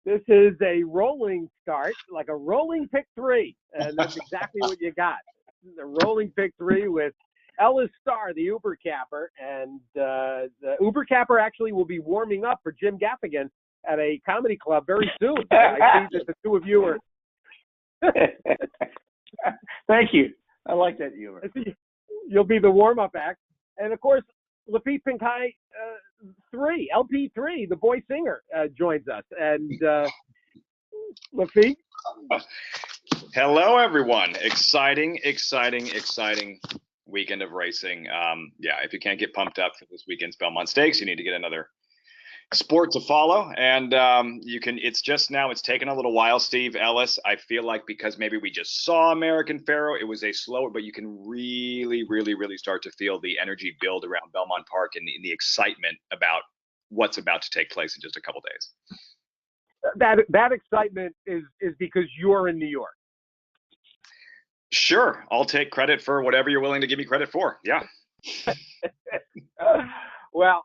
This is a rolling start, like a rolling pick three, and that's exactly what you got. The rolling pick three with Ellis Starr, the Uber capper, and the Uber capper actually will be warming up for Jim Gaffigan at a comedy club very soon. I see that the two of you are. Thank you. I like that humor. You'll be the warm-up act, and of course, Laffit Pincay, LP3, the boy singer, joins us. And Laffit? Hello, everyone. Exciting weekend of racing. If you can't get pumped up for this weekend's Belmont Stakes, you need to get another sport to follow. And it's taken a little while, Steve, Ellis. I feel like because maybe we just saw American Pharoah, it was a slower, but you can really start to feel the energy build around Belmont Park and the excitement about what's about to take place in just a couple days. That excitement is because you're in New York. Sure. I'll take credit for whatever you're willing to give me credit for. Yeah. Well,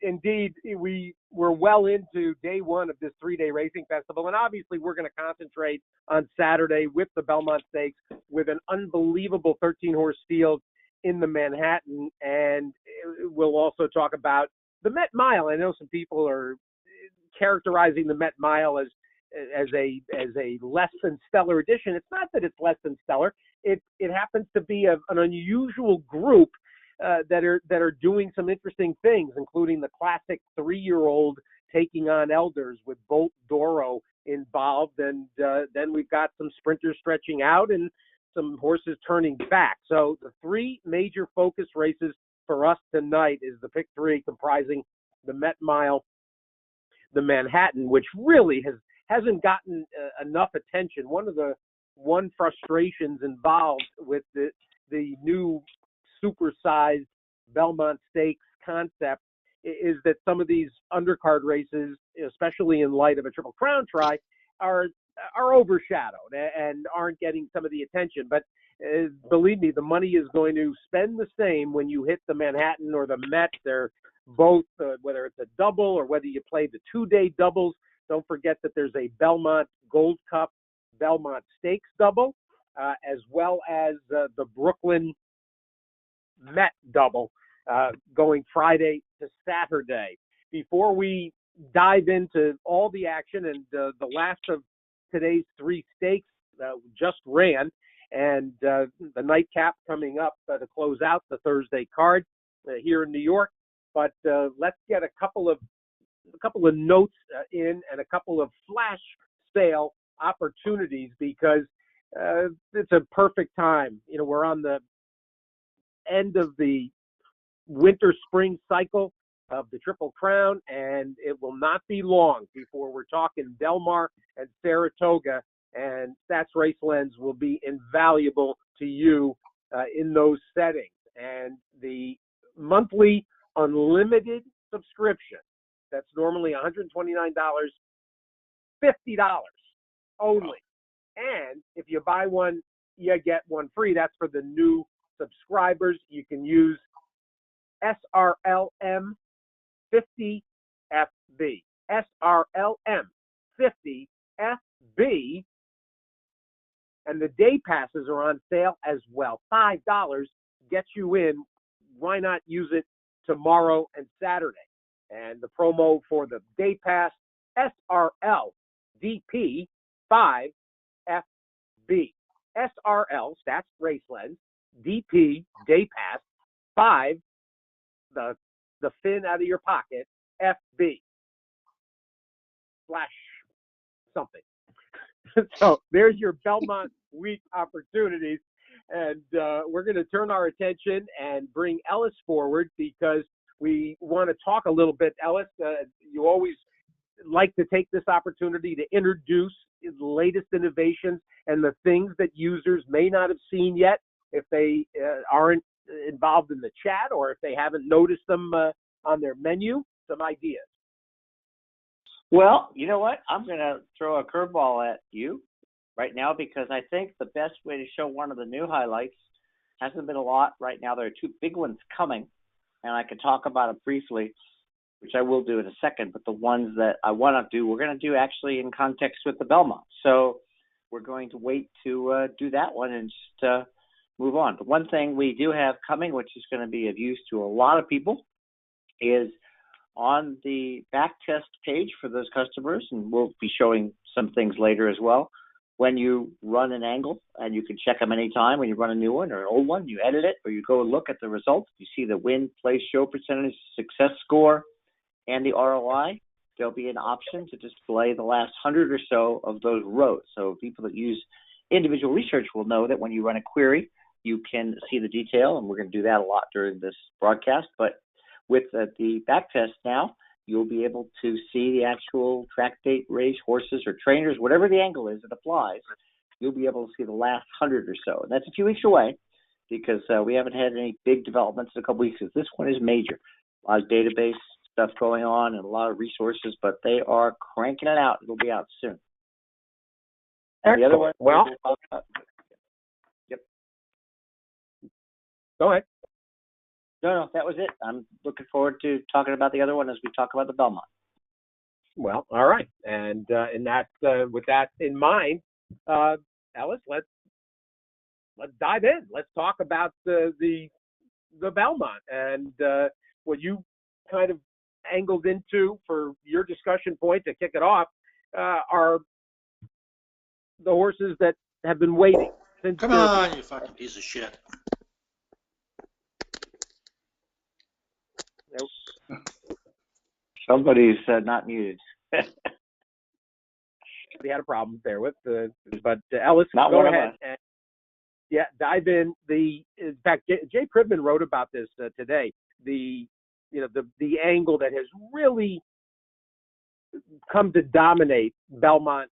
indeed, we're well into day one of this 3-day racing festival, and obviously we're going to concentrate on Saturday with the Belmont Stakes with an unbelievable 13-horse field in the Manhattan, and we'll also talk about the Met Mile. I know some people are characterizing the Met Mile as a less than stellar edition. It's not that it's less than stellar. It happens to be an unusual group that are doing some interesting things, including the classic 3-year-old taking on elders with Bolt Doro involved, and then we've got some sprinters stretching out and some horses turning back. So the 3 major focus races for us tonight is the pick 3, comprising the Met Mile, the Manhattan, which really hasn't gotten enough attention. One frustrations involved with the new supersized Belmont Stakes concept is that some of these undercard races, especially in light of a Triple Crown try, are overshadowed and aren't getting some of the attention. But believe me, the money is going to spend the same when you hit the Manhattan or the Met. They're both, whether it's a double or whether you play the 2-day doubles. Don't forget that there's a Belmont Gold Cup Belmont Stakes double, as well as the Brooklyn Met double going Friday to Saturday. Before we dive into all the action, and the last of today's 3 stakes just ran, and the nightcap coming up to close out the Thursday card here in New York. But let's get a couple of notes in and a couple of flash sale opportunities, because it's a perfect time. We're on the end of the winter-spring cycle of the Triple Crown, and it will not be long before we're talking Del Mar and Saratoga, and Stats Race Lens will be invaluable to you in those settings. And the monthly unlimited subscription, that's normally $129, $50 only. And if you buy one, you get one free. That's for the new subscribers. You can use SRLM 50FB. SRLM 50FB. And the day passes are on sale as well. $5 gets you in. Why not use it tomorrow and Saturday? And the promo for the day pass, SRL DP 5FB. SRL, Stats Race Lens, DP, Day Pass, 5, the fin out of your pocket, FB. Slash something. So there's your Belmont Week opportunities. And we're going to turn our attention and bring Ellis forward, because we want to talk a little bit. Ellis, you always like to take this opportunity to introduce the latest innovations and the things that users may not have seen yet if they aren't involved in the chat, or if they haven't noticed them on their menu. Some ideas. Well, you know what? I'm going to throw a curveball at you right now, because I think the best way to show one of the new highlights, hasn't been a lot right now. There are 2 big ones coming, and I can talk about it briefly. which I will do in a second, but the ones that I want to do, we're going to do actually in context with the Belmont. So we're going to wait to do that one and just move on. The one thing we do have coming, which is going to be of use to a lot of people, is on the back test page for those customers, and we'll be showing some things later as well. When you run an angle, and you can check them anytime when you run a new one or an old one, you edit it, or you go look at the results. You see the win, place, show percentage, success score, and the ROI. There'll be an option to display the last 100 or so of those rows. So people that use individual research will know that when you run a query, you can see the detail, and we're going to do that a lot during this broadcast. But with the back test now, you'll be able to see the actual track date race, horses or trainers, whatever the angle is that applies. You'll be able to see the last 100 or so. And that's a few weeks away because we haven't had any big developments in a couple weeks. This one is major. A lot of database stuff going on and a lot of resources, but they are cranking it out. It'll be out soon. Excellent. The other one, well, yep. Go ahead. No, that was it. I'm looking forward to talking about the other one as we talk about the Belmont. Well, all right. And in that, with that in mind, Ellis, let's dive in. Let's talk about the Belmont and what you kind of angled into for your discussion point to kick it off are the horses that have been waiting since Come Derby. on, you fucking piece of shit. Somebody's not muted. We had a problem there with but Ellis, Not go one ahead of us. and dive in. In fact, Jay Pribman wrote about this today. The angle that has really come to dominate Belmont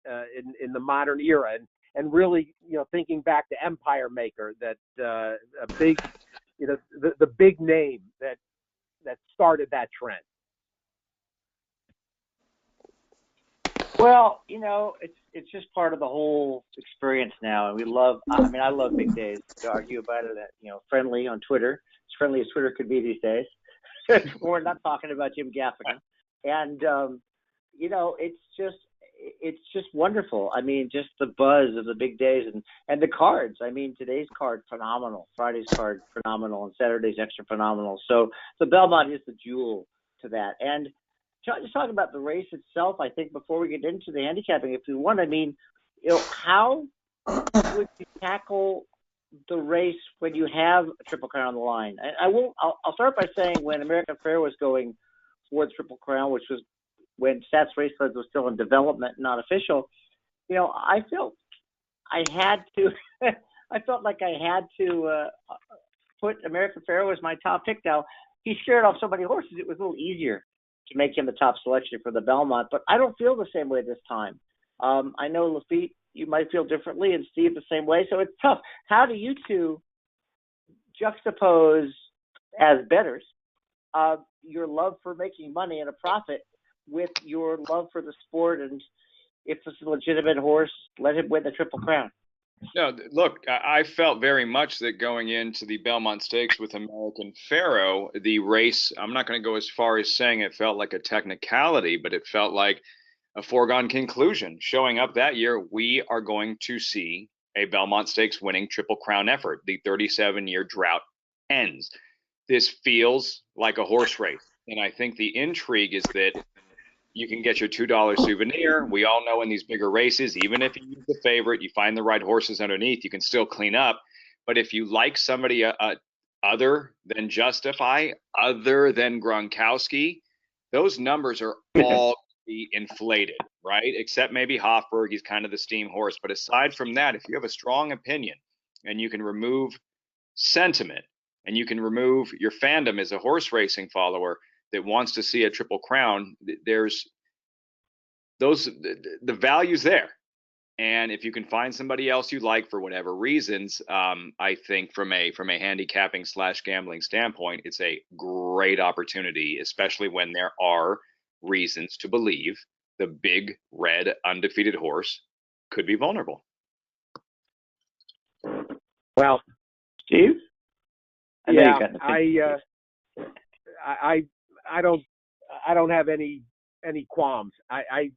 in the modern era, and really thinking back to Empire Maker, that a big the big name that started that trend. Well, it's just part of the whole experience now, and we love. I mean, I love big days. To argue about it, friendly on Twitter, as friendly as Twitter could be these days. We're not talking about Jim Gaffigan, and it's just wonderful. I mean, just the buzz of the big days and the cards. I mean, today's card phenomenal, Friday's card phenomenal, and Saturday's extra phenomenal. So the Belmont is the jewel to that, and. Just talking about the race itself, I think before we get into the handicapping, if we want, I mean, how would you tackle the race when you have a Triple Crown on the line? I'll start by saying when American Fair was going for the Triple Crown, which was when Stats Race Cards was still in development, not official, I felt I had to, I felt like I had to put American Fair as my top pick. Now, he scared off so many horses, it was a little easier to make him the top selection for the Belmont, but I don't feel the same way this time. I know Laffit, you might feel differently, and Steve the same way, so it's tough. How do you two juxtapose as bettors your love for making money and a profit with your love for the sport, and if it's a legitimate horse, let him win the Triple Crown? No, look, I felt very much that going into the Belmont Stakes with American Pharoah, the race, I'm not going to go as far as saying it felt like a technicality, but it felt like a foregone conclusion. Showing up that year, we are going to see a Belmont Stakes winning Triple Crown effort. The 37-year drought ends. This feels like a horse race. And I think the intrigue is that you can get your $2 souvenir. We all know in these bigger races, even if you use the favorite, you find the right horses underneath, you can still clean up. But if you like somebody other than Justify, other than Gronkowski, those numbers are all be inflated, right? Except maybe Hofburg, he's kind of the steam horse. But aside from that, if you have a strong opinion and you can remove sentiment and you can remove your fandom as a horse racing follower that wants to see a Triple Crown, there's the value's there. And if you can find somebody else you like for whatever reasons, I think from a handicapping / gambling standpoint, it's a great opportunity, especially when there are reasons to believe the big red undefeated horse could be vulnerable. Well, Steve? I don't I don't have any qualms. I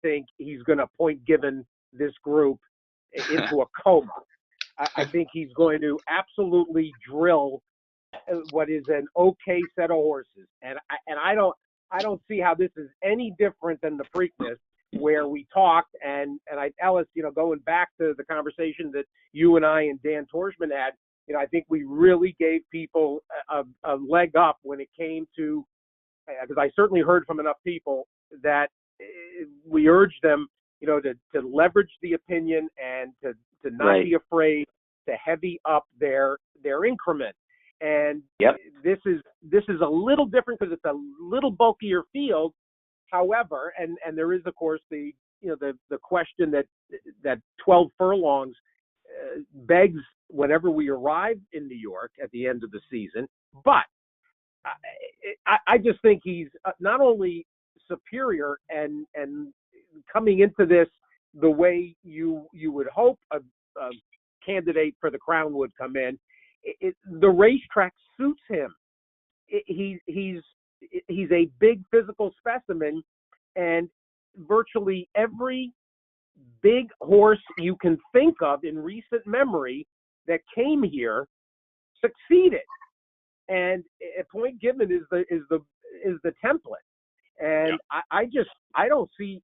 think he's going to point Given this group into a coma. I think he's going to absolutely drill what is an okay set of horses, and I don't see how this is any different than the Preakness, where we talked Ellis, going back to the conversation that you and I and Dan Torshman had, I think we really gave people a leg up when it came to, because I certainly heard from enough people that we urged them, to leverage the opinion and to not be afraid to heavy up their increment. And this is a little different because it's a little bulkier field. However, and there is of course the question that 12 furlongs begs whenever we arrive in New York at the end of the season. But I just think he's not only superior and coming into this the way you would hope a candidate for the crown would come in. The racetrack suits him. He's a big physical specimen, and virtually every big horse you can think of in recent memory that came here succeeded. And a point given is the template. And I don't see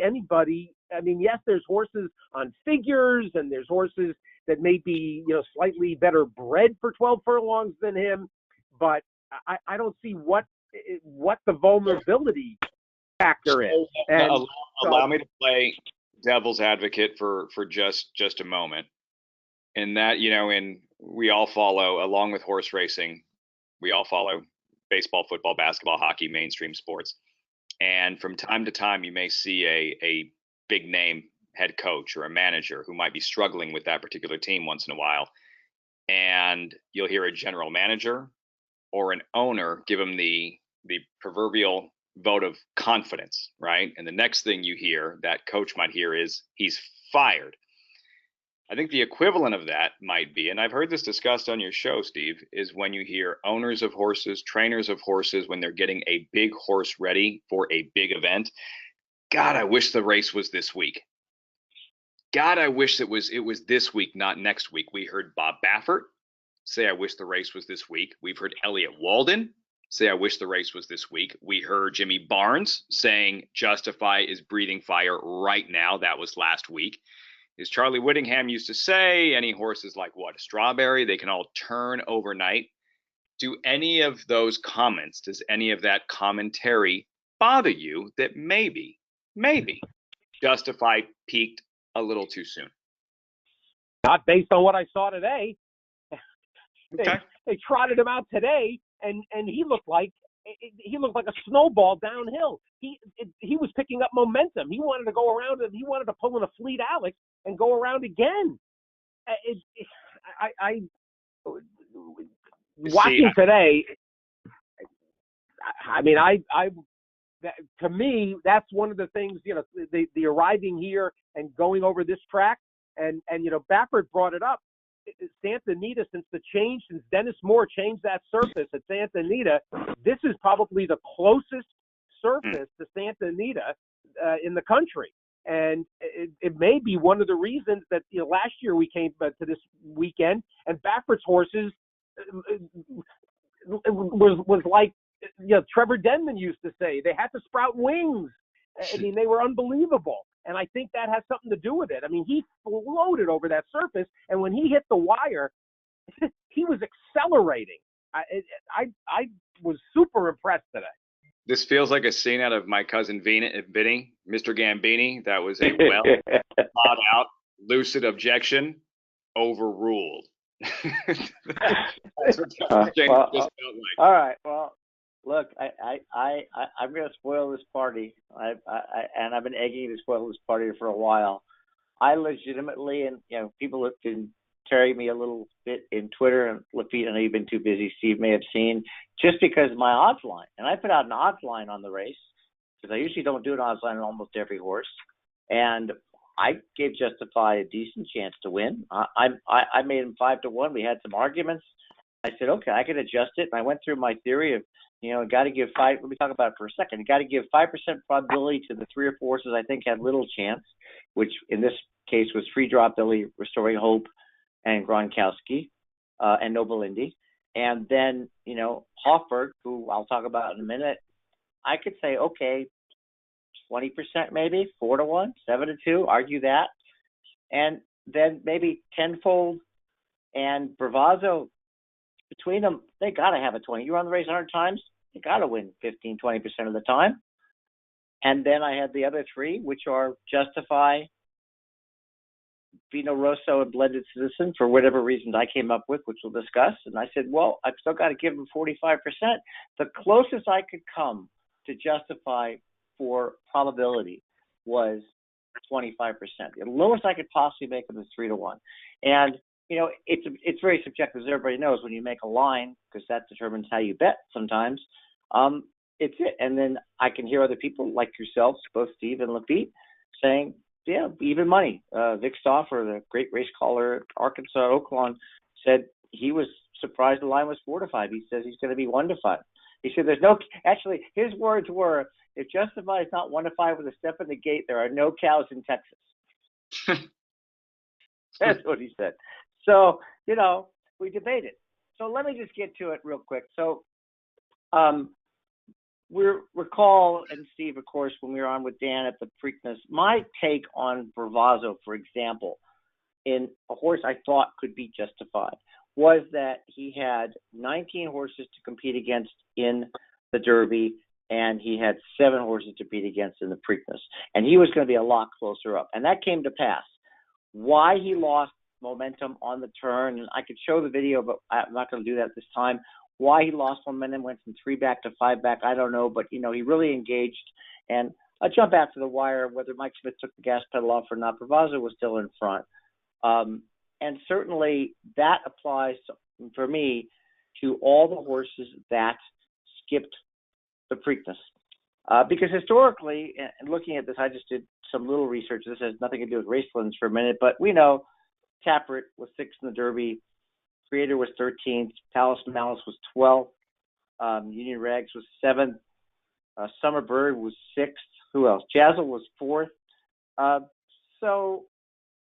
anybody. I mean, yes, there's horses on figures, and there's horses that may be, slightly better bred for 12 furlongs than him, but I don't see what the vulnerability factor is. And allow me to play devil's advocate for just a moment. In that, and we all follow, along with horse racing, we all follow baseball, football, basketball, hockey, mainstream sports. And from time to time, you may see a big name head coach or a manager who might be struggling with that particular team once in a while. And you'll hear a general manager or an owner give him the proverbial vote of confidence, right? And the next thing you hear, that coach might hear, is he's fired. I think the equivalent of that might be, and I've heard this discussed on your show, Steve, is when you hear owners of horses, trainers of horses, when they're getting a big horse ready for a big event. God, I wish the race was this week. God, I wish it was this week, not next week. We heard Bob Baffert say, I wish the race was this week. We've heard Elliott Walden say, I wish the race was this week. We heard Jimmy Barnes saying Justify is breathing fire right now. That was last week. As Charlie Whittingham used to say, any horse is like what? A strawberry. They can all turn overnight. Do any of those comments, does any of that commentary bother you that maybe Justify peaked a little too soon? Not based on what I saw today. Okay. They trotted him out today, and he looked like a snowball downhill. He was picking up momentum. He wanted to go around, and he wanted to pull in a Fleet Alex and go around again. Watching today, I mean, to me, that's one of the things, the arriving here and going over this track, and Baffert brought it up. Santa Anita, since Dennis Moore changed that surface at Santa Anita, this is probably the closest surface to Santa Anita in the country. And it may be one of the reasons that last year we came to this weekend, and Baffert's horses was like Trevor Denman used to say, they had to sprout wings. I mean, they were unbelievable. And I think that has something to do with it. I mean, he floated over that surface, and when he hit the wire, he was accelerating. I was super impressed today. This feels like a scene out of My Cousin Vinny, Mr. Gambini. That was a well thought out, lucid objection, overruled. That's what just felt like. All right. Well, look, I'm going to spoil this party. And I've been egging to spoil this party for a while. I legitimately, and people have been tearing me a little bit in Twitter, and Laffit, I know you've been too busy, Steve may have seen, just because of my odds line. And I put out an odds line on the race, because I usually don't do an odds line on almost every horse. And I gave Justify a decent chance to win. I made him 5-1. We had some arguments. I said, okay, I can adjust it. And I went through my theory of got to give five. Let me talk about it for a second. You got to give 5% probability to the 3 or 4 horses I think had little chance, which in this case was Free Drop Billy, Restoring Hope, and Gronkowski, and Noble Indy. And then, Hofburg, who I'll talk about in a minute, I could say, okay, 20% maybe, 4-1, 7-2, argue that. And then maybe Tenfold and Bravazzo, between them, they got to have a 20. You run the race 100 times, you got to win 15, 20% of the time. And then I had the other 3, which are Justify, Vino Rosso, and Blended Citizen, for whatever reasons I came up with, which we'll discuss. And I said, well, I've still got to give them 45%. The closest I could come to Justify for probability was 25%. The lowest I could possibly make them is 3-1. And, it's very subjective, as everybody knows. When you make a line, because that determines how you bet sometimes, it's it. And then I can hear other people like yourselves, both Steve and Laffit, saying, yeah, even money. Vic Stauffer, the great race caller at Arkansas Oaklawn, said he was surprised the line was 4-5. He says he's going to be 1-5. He said there's no, actually, his words were, if Justify is not 1-5 with a step in the gate, there are no cows in Texas. That's what he said. So, we debated. So let me just get to it real quick. So we recall, and Steve, of course, when we were on with Dan at the Preakness, my take on Bravazzo, for example, in a horse I thought could be Justified, was that he had 19 horses to compete against in the Derby, and he had 7 horses to compete against in the Preakness. And he was going to be a lot closer up. And that came to pass. Why he lost momentum on the turn, and I could show the video, but I'm not going to do that this time. Why he lost momentum, went from 3 back to 5 back, I don't know, but he really engaged. And I'll jump back to the wire, whether Mike Smith took the gas pedal off or not. Bravazzo was still in front, and certainly that applies for me to all the horses that skipped the Preakness, because historically, and looking at this, I just did some little research. This has nothing to do with race plans for a minute, but we know Tappert was 6th in the Derby. Creator was 13th. Palace Malice was 12th. Union Rags was 7th. Summer Bird was 6th. Who else? Jazzle was 4th. So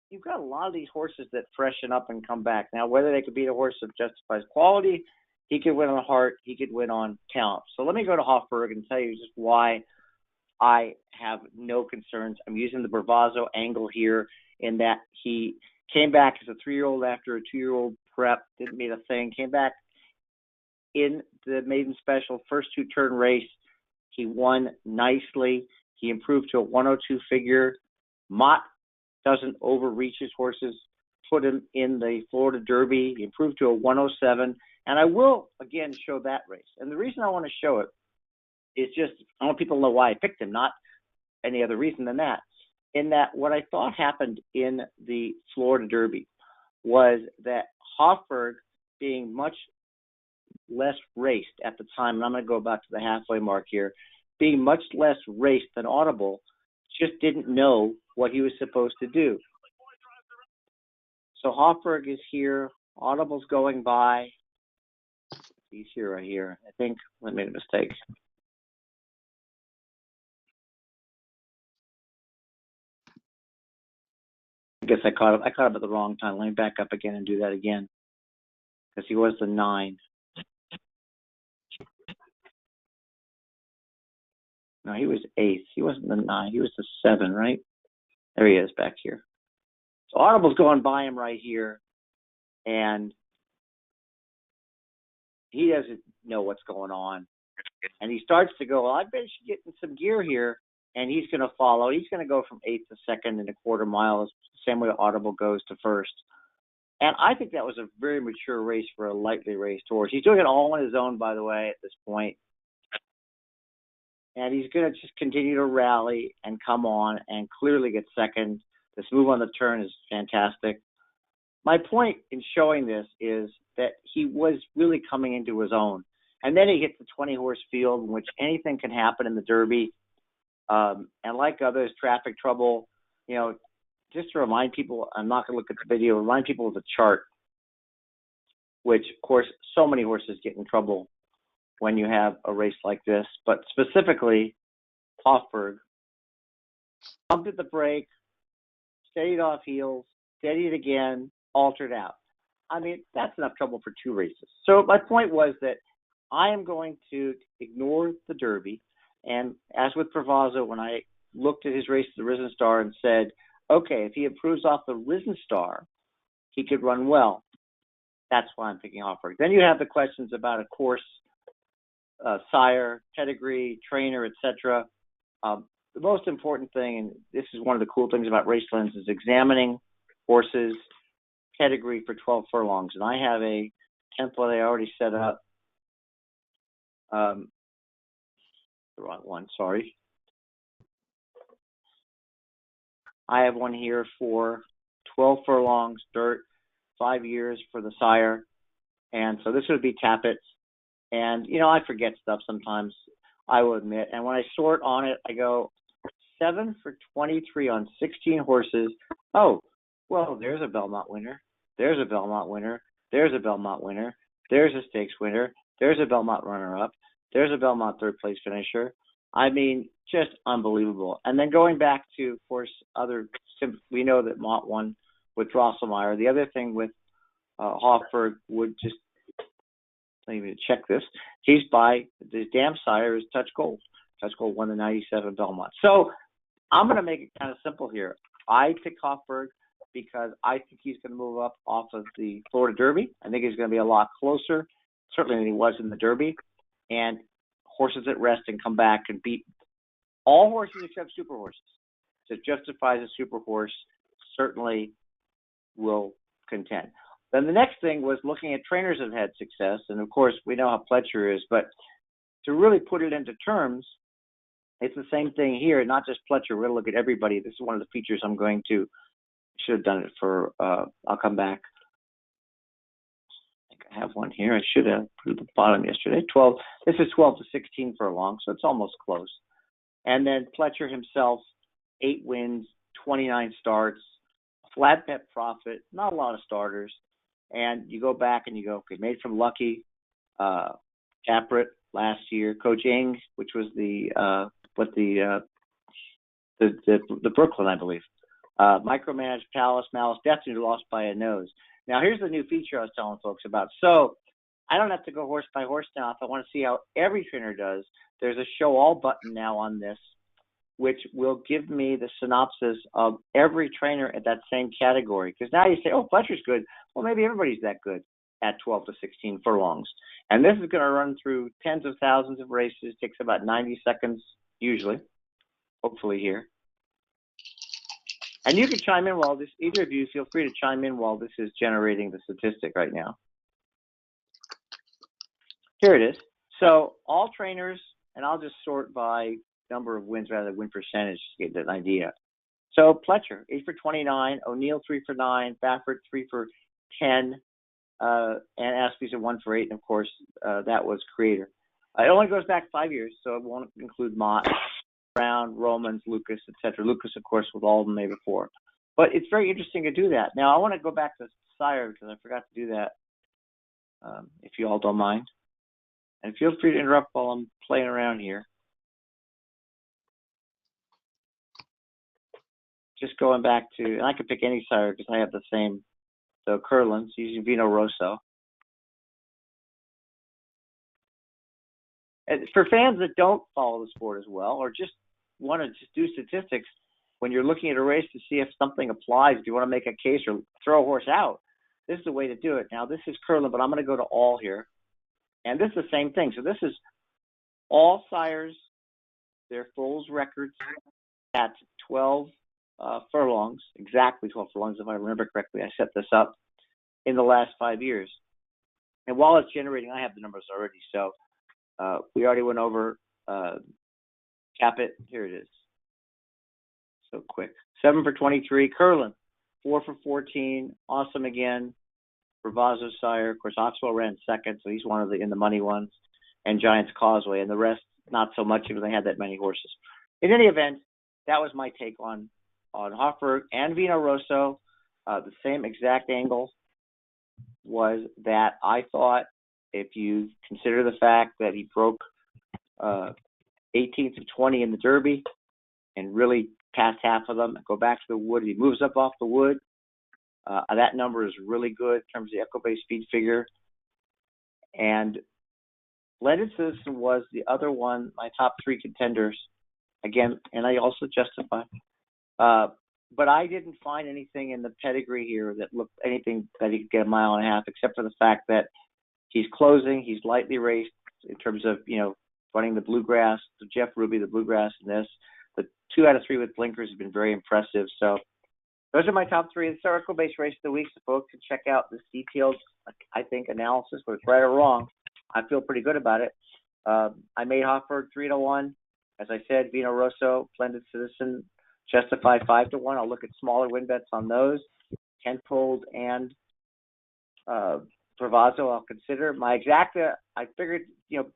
you've got a lot of these horses that freshen up and come back. Now, whether they could be the horse that justifies quality, he could win on heart, he could win on talent. So let me go to Hofburg and tell you just why I have no concerns. I'm using the Bravazzo angle here in that he came back as a 3-year-old after a 2-year-old prep, didn't mean a thing, came back in the maiden special, first 2-turn race. He won nicely. He improved to a 102 figure. Mott doesn't overreach his horses, put him in the Florida Derby. He improved to a 107. And I will, again, show that race. And the reason I want to show it is just, I want people to know why I picked him, not any other reason than that. In that what I thought happened in the Florida Derby was that Hofburg, being much less raced at the time, and I'm going to go back to the halfway mark here, being much less raced than Audible, just didn't know what he was supposed to do. So Hofburg is here. Audible's going by. He's here right here. I think I made a mistake. I guess I caught him at the wrong time. Let me back up again and do that again, because he was the 9. No, he was 8th. He wasn't the 9. He was the 7, right? There he is back here. So Audible's going by him right here, and he doesn't know what's going on. And he starts to go, well, I bet you get in some gear here, and he's going to follow. He's going to go from 8th to 2nd in a quarter mile, the same way Audible goes to 1st. And I think that was a very mature race for a lightly raced horse. He's doing it all on his own, by the way, at this point. And he's going to just continue to rally and come on and clearly get 2nd. This move on the turn is fantastic. My point in showing this is that he was really coming into his own. And then he hits the 20-horse field in which anything can happen in the Derby. And like others, traffic trouble, just to remind people, I'm not going to look at the video, remind people of the chart, which, of course, so many horses get in trouble when you have a race like this, but specifically Hofburg pumped at the brake, steadied off heels, steadied again, altered out. I mean, that's enough trouble for 2 races. So my point was that I am going to ignore the Derby. And as with Provazo, when I looked at his race at the Risen Star and said, okay, if he improves off the Risen Star, he could run well. That's why I'm picking Hofburg. Then you have the questions about a course, sire, pedigree, trainer, etc. The most important thing, and this is one of the cool things about Racelens, is examining horses' pedigree for 12 furlongs. And I have a template I already set up. The wrong one, sorry. I have one here for 12 furlongs, dirt, 5 years for the sire. And so this would be Tappett's. And, you know, I forget stuff sometimes, I will admit. And when I sort on it, I go 7 for 23 on 16 horses. Oh, well, there's a Belmont winner. There's a Belmont winner. There's a Belmont winner. There's a stakes winner. There's a Belmont runner-up. There's a Belmont third-place finisher. I mean, just unbelievable. And then going back to, of course, we know that Mott won with Drosselmeyer. The other thing with Hofburg would just, let me check this. His damn sire is Touch Gold. Touch Gold won the 97 Belmont. So I'm going to make it kind of simple here. I pick Hofburg because I think he's going to move up off of the Florida Derby. I think he's going to be a lot closer, certainly than he was in the Derby. And horses at rest and come back and beat all horses except super horses. So justifies a super horse, certainly will contend. Then the next thing was looking at trainers that had success. And of course, we know how Pletcher is, but to really put it into terms, it's the same thing here, not just Pletcher. We're going to look at everybody. This is one of the features I'm going to, should have done it for, I'll come back. I think I have one here. I should have put it at the bottom yesterday. 12. This is 12 to 16 furlongs, so it's almost close. And then Pletcher himself, 8 wins, 29 starts, flat bet profit, not a lot of starters. And you go back and you go, okay, made from Lucky, Capret last year, Coach Ing, which was the Brooklyn, I believe. Micromanaged Palace, Malice Destiny, lost by a nose. Now, here's the new feature I was telling folks about. So I don't have to go horse by horse now. If I want to see how every trainer does, there's a show all button now on this, which will give me the synopsis of every trainer at that same category. Because now you say, oh, Fletcher's good. Well, maybe everybody's that good at 12 to 16 furlongs. And this is going to run through tens of thousands of races, takes about 90 seconds usually, hopefully here. And you can chime in while this, either of you feel free to chime in while this is generating the statistic right now. Here it is. So all trainers, and I'll just sort by number of wins rather than win percentage to get an idea. So Pletcher, 8 for 29, O'Neill 3 for 9, Baffert 3 for 10, and Aspis's 1 for 8, and of course that was Creator. It only goes back 5 years, so it won't include Mott, Brown, Romans, Lucas, etc. Lucas, of course, with all of them before. But it's very interesting to do that. Now I want to go back to Sire because I forgot to do that. If you all don't mind, and feel free to interrupt while I'm playing around here. Just going back to, and I could pick any sire because I have the same. So Curlin's using Vino Rosso. And for fans that don't follow the sport as well, or just want to just do statistics, when you're looking at a race to see if something applies, if you want to make a case or throw a horse out, this is the way to do it. Now this is Curlin, but I'm going to go to all here. And this is the same thing. So this is all sires, their foals records at 12 furlongs, exactly 12 furlongs if I remember correctly. I set this up in the last 5 years. And while it's generating, I have the numbers already. So we already went over Capit. Here it is. So quick. 7 for 23. Curlin, 4 for 14. Awesome again. Bravazo sire. Of course, Oxwell ran second, so he's one of the in the money ones. And Giants Causeway. And the rest, not so much because they had that many horses. In any event, that was my take on Hofburg and Vino Rosso. The same exact angle was that I thought if you consider the fact that he broke 18th of 20 in the Derby and really passed half of them, go back to the wood, he moves up off the wood. That number is really good in terms of the Equibase speed figure. And Blended Citizen was the other one, my top 3 contenders. Again, and I also Justify. But I didn't find anything in the pedigree here that looked anything that he could get a mile and a half, except for the fact that he's closing, he's lightly raced in terms of, running the bluegrass, the Jeff Ruby, the bluegrass in this. The 2 out of 3 with blinkers have been very impressive. So those are my top 3. It's our Equibase race of the week, so folks can check out this detailed, I think, analysis, whether it's right or wrong. I feel pretty good about it. I made Hoffberg 3-1. As I said, Vino Rosso, Blended Citizen, Justify 5-1. I'll look at smaller win bets on those. Tenfold and Bravazzo I'll consider. My exacta, I figured,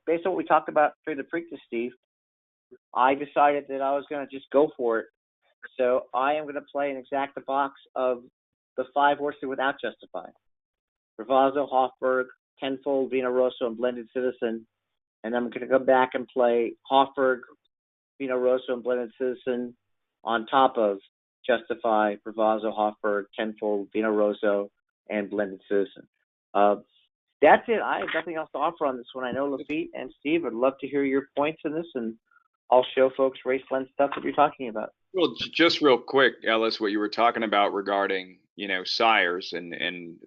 based on what we talked about through the Preakness, Steve, I decided that I was going to just go for it. So I am going to play an exacta box of the 5 horses without Justify. Bravazzo, Hoffberg, Tenfold, Vino Rosso, and Blended Citizen. And I'm going to come back and play Hoffberg, Vino Rosso, and Blended Citizen on top of Justify, Bravazzo, Hoffberg, Tenfold, Vino Rosso, and Blended Citizen. That's it. I have nothing else to offer on this one. I know Laffit and Steve would love to hear your points in this, and I'll show folks race blend stuff that you're talking about. Well, just real quick, Ellis, what you were talking about regarding, sires and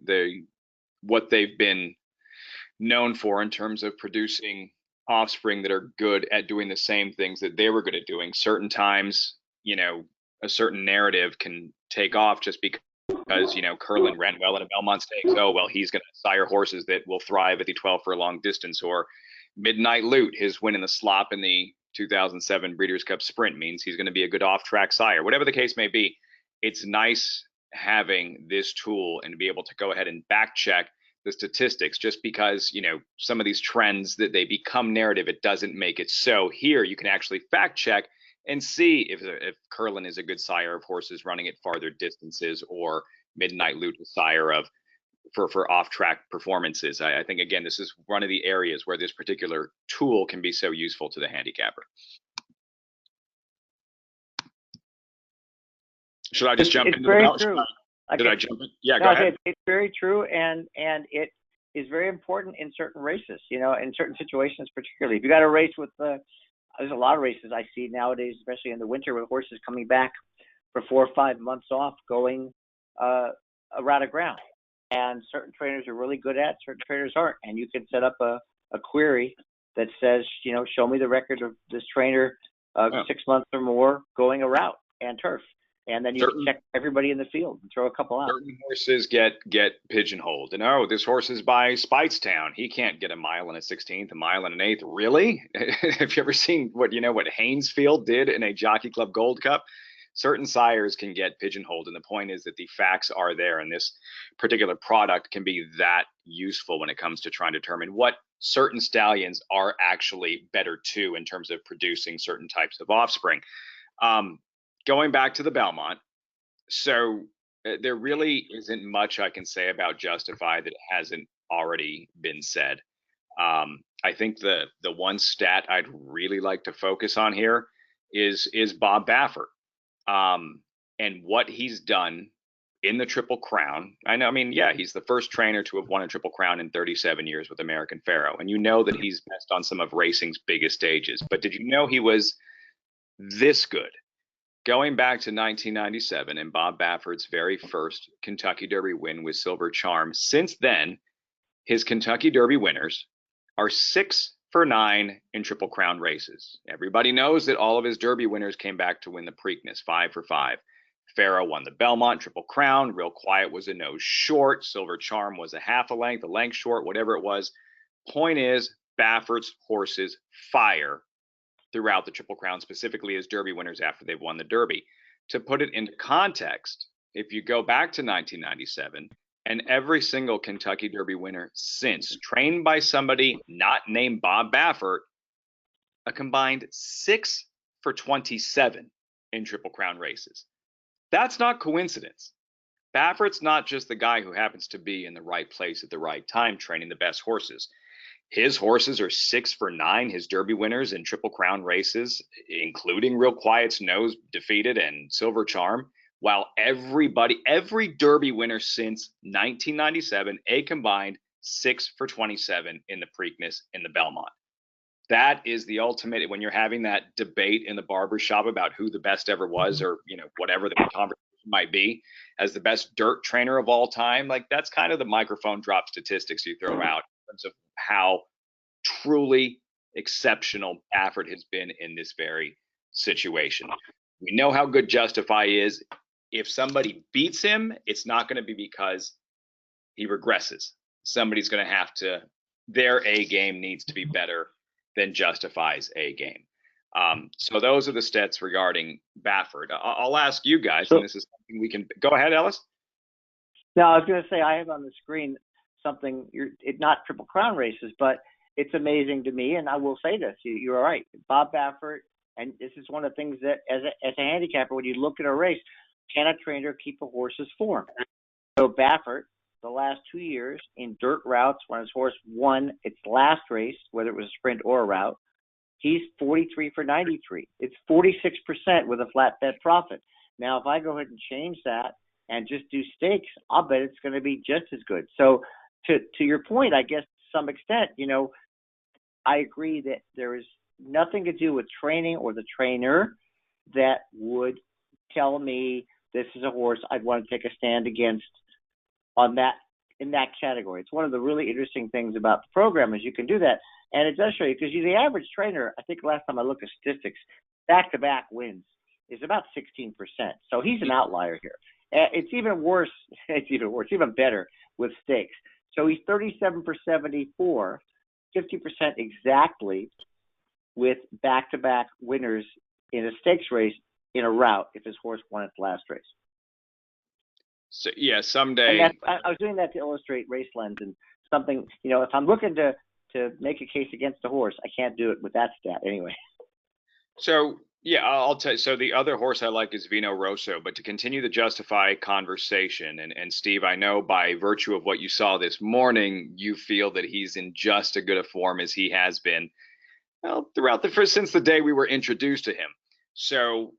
what they've been known for in terms of producing offspring that are good at doing the same things that they were good at doing. Certain times, a certain narrative can take off just because, Curlin ran well in a Belmont Stakes. Oh, well, he's going to sire horses that will thrive at the 12 for a long distance. Or Midnight Loot, his win in the slop in the 2007 Breeders' Cup Sprint means he's going to be a good off-track sire. Whatever the case may be, it's nice having this tool and to be able to go ahead and back check the statistics. Just because, some of these trends that they become narrative, it doesn't make it so. Here, you can actually fact check and see if Curlin is a good sire of horses running at farther distances, or Midnight Loot a sire of for off-track performances. I think, again, this is one of the areas where this particular tool can be so useful to the handicapper. Should I just jump into very the true. Did I jump in? Yeah, go ahead. It's very true, and it is very important in certain races, in certain situations particularly. If you got a race with there's a lot of races I see nowadays, especially in the winter, with horses coming back for 4 or 5 months off, going around a ground. And certain trainers are really good at, certain trainers aren't. And you can set up a query that says, show me the record of this trainer 6 months or more going a route and turf. And then you can check everybody in the field and throw a couple out. Certain horses get pigeonholed. And, this horse is by Speightstown. He can't get a mile and a 16th, a mile and an 8th. Really? Have you ever seen what Haynesfield did in a Jockey Club Gold Cup? Certain sires can get pigeonholed. And the point is that the facts are there. And this particular product can be that useful when it comes to trying to determine what certain stallions are actually better to in terms of producing certain types of offspring. Going back to the Belmont, so there really isn't much I can say about Justify that hasn't already been said. I think the one stat I'd really like to focus on here is Bob Baffert, and what he's done in the Triple Crown. He's the first trainer to have won a Triple Crown in 37 years with American Pharoah, and that he's best on some of racing's biggest stages. But did you know he was this good? Going back to 1997 and Bob Baffert's very first Kentucky Derby win with Silver Charm. Since then, his Kentucky Derby winners are 6 for 9 in Triple Crown races. Everybody knows that all of his Derby winners came back to win the Preakness, 5 for 5. Pharoah won the Belmont, Triple Crown. Real Quiet was a nose short. Silver Charm was a half a length short, whatever it was. Point is, Baffert's horses fire throughout the Triple Crown, specifically as Derby winners after they've won the Derby. To put it into context, if you go back to 1997, and every single Kentucky Derby winner since, trained by somebody not named Bob Baffert, a combined 6 for 27 in Triple Crown races. That's not coincidence. Baffert's not just the guy who happens to be in the right place at the right time training the best horses. His horses are 6 for 9. His Derby winners in Triple Crown races, including Real Quiet's Nose Defeated and Silver Charm. While every Derby winner since 1997, a combined 6 for 27 in the Preakness in the Belmont. That is the ultimate when you're having that debate in the barber shop about who the best ever was, or whatever the conversation might be, as the best dirt trainer of all time. Like, that's kind of the microphone drop statistics you throw out in terms of how truly exceptional Baffert has been in this very situation. We know how good Justify is. If somebody beats him, it's not going to be because he regresses. Somebody's going to have to, their A game needs to be better than Justify's A game. So those are the stats regarding Baffert. I'll ask you guys, and this is something we can go ahead, Ellis. No, I was going to say, I have on the screen something, it's not Triple Crown races, but it's amazing to me, and I will say this, you're right. Bob Baffert, and this is one of the things that as a handicapper, when you look at a race, can a trainer keep a horse's form? So Baffert, the last 2 years in dirt routes, when his horse won its last race, whether it was a sprint or a route, he's 43 for 93. It's 46% with a flat bet profit. Now, if I go ahead and change that and just do stakes, I'll bet it's going to be just as good. So to your point, I guess to some extent, I agree that there is nothing to do with training or the trainer that would tell me this is a horse I'd want to take a stand against in that category. It's one of the really interesting things about the program is you can do that. And it does show you, because the average trainer, I think last time I looked at statistics, back-to-back wins is about 16%. So he's an outlier here. It's even worse. It's even better with stakes. So he's 37 for 74, 50% exactly with back-to-back winners in a stakes race in a route if his horse won its last race. So yeah, someday. And I was doing that to illustrate race lens and something. If I'm looking to make a case against a horse, I can't do it with that stat anyway. So yeah, I'll tell you. So the other horse I like is Vino Rosso. But to continue the Justify conversation, and Steve, I know by virtue of what you saw this morning, you feel that he's in just as good a form as he has been, well, since the day we were introduced to him. So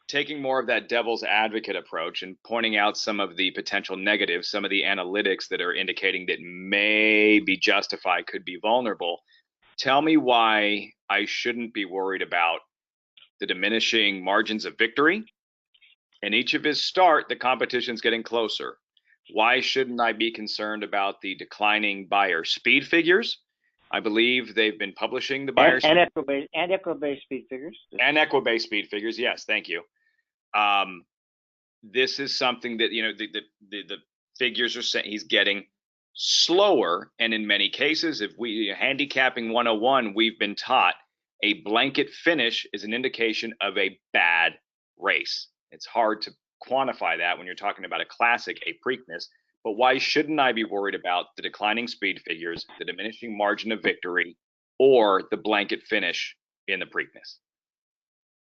taking more of that devil's advocate approach and pointing out some of the potential negatives, some of the analytics that are indicating that maybe Justify could be vulnerable. Tell me why I shouldn't be worried about the diminishing margins of victory. In each of his start, the competition's getting closer. Why shouldn't I be concerned about the declining buyer speed figures? I believe they've been publishing the buyer and Equibase speed figures. And Equibase speed figures, yes, thank you. This is something that the figures are saying he's getting slower, and in many cases, if we handicapping 101, we've been taught a blanket finish is an indication of a bad race. It's hard to quantify that when you're talking about a classic, a Preakness. But why shouldn't I be worried about the declining speed figures, the diminishing margin of victory, or the blanket finish in the Preakness?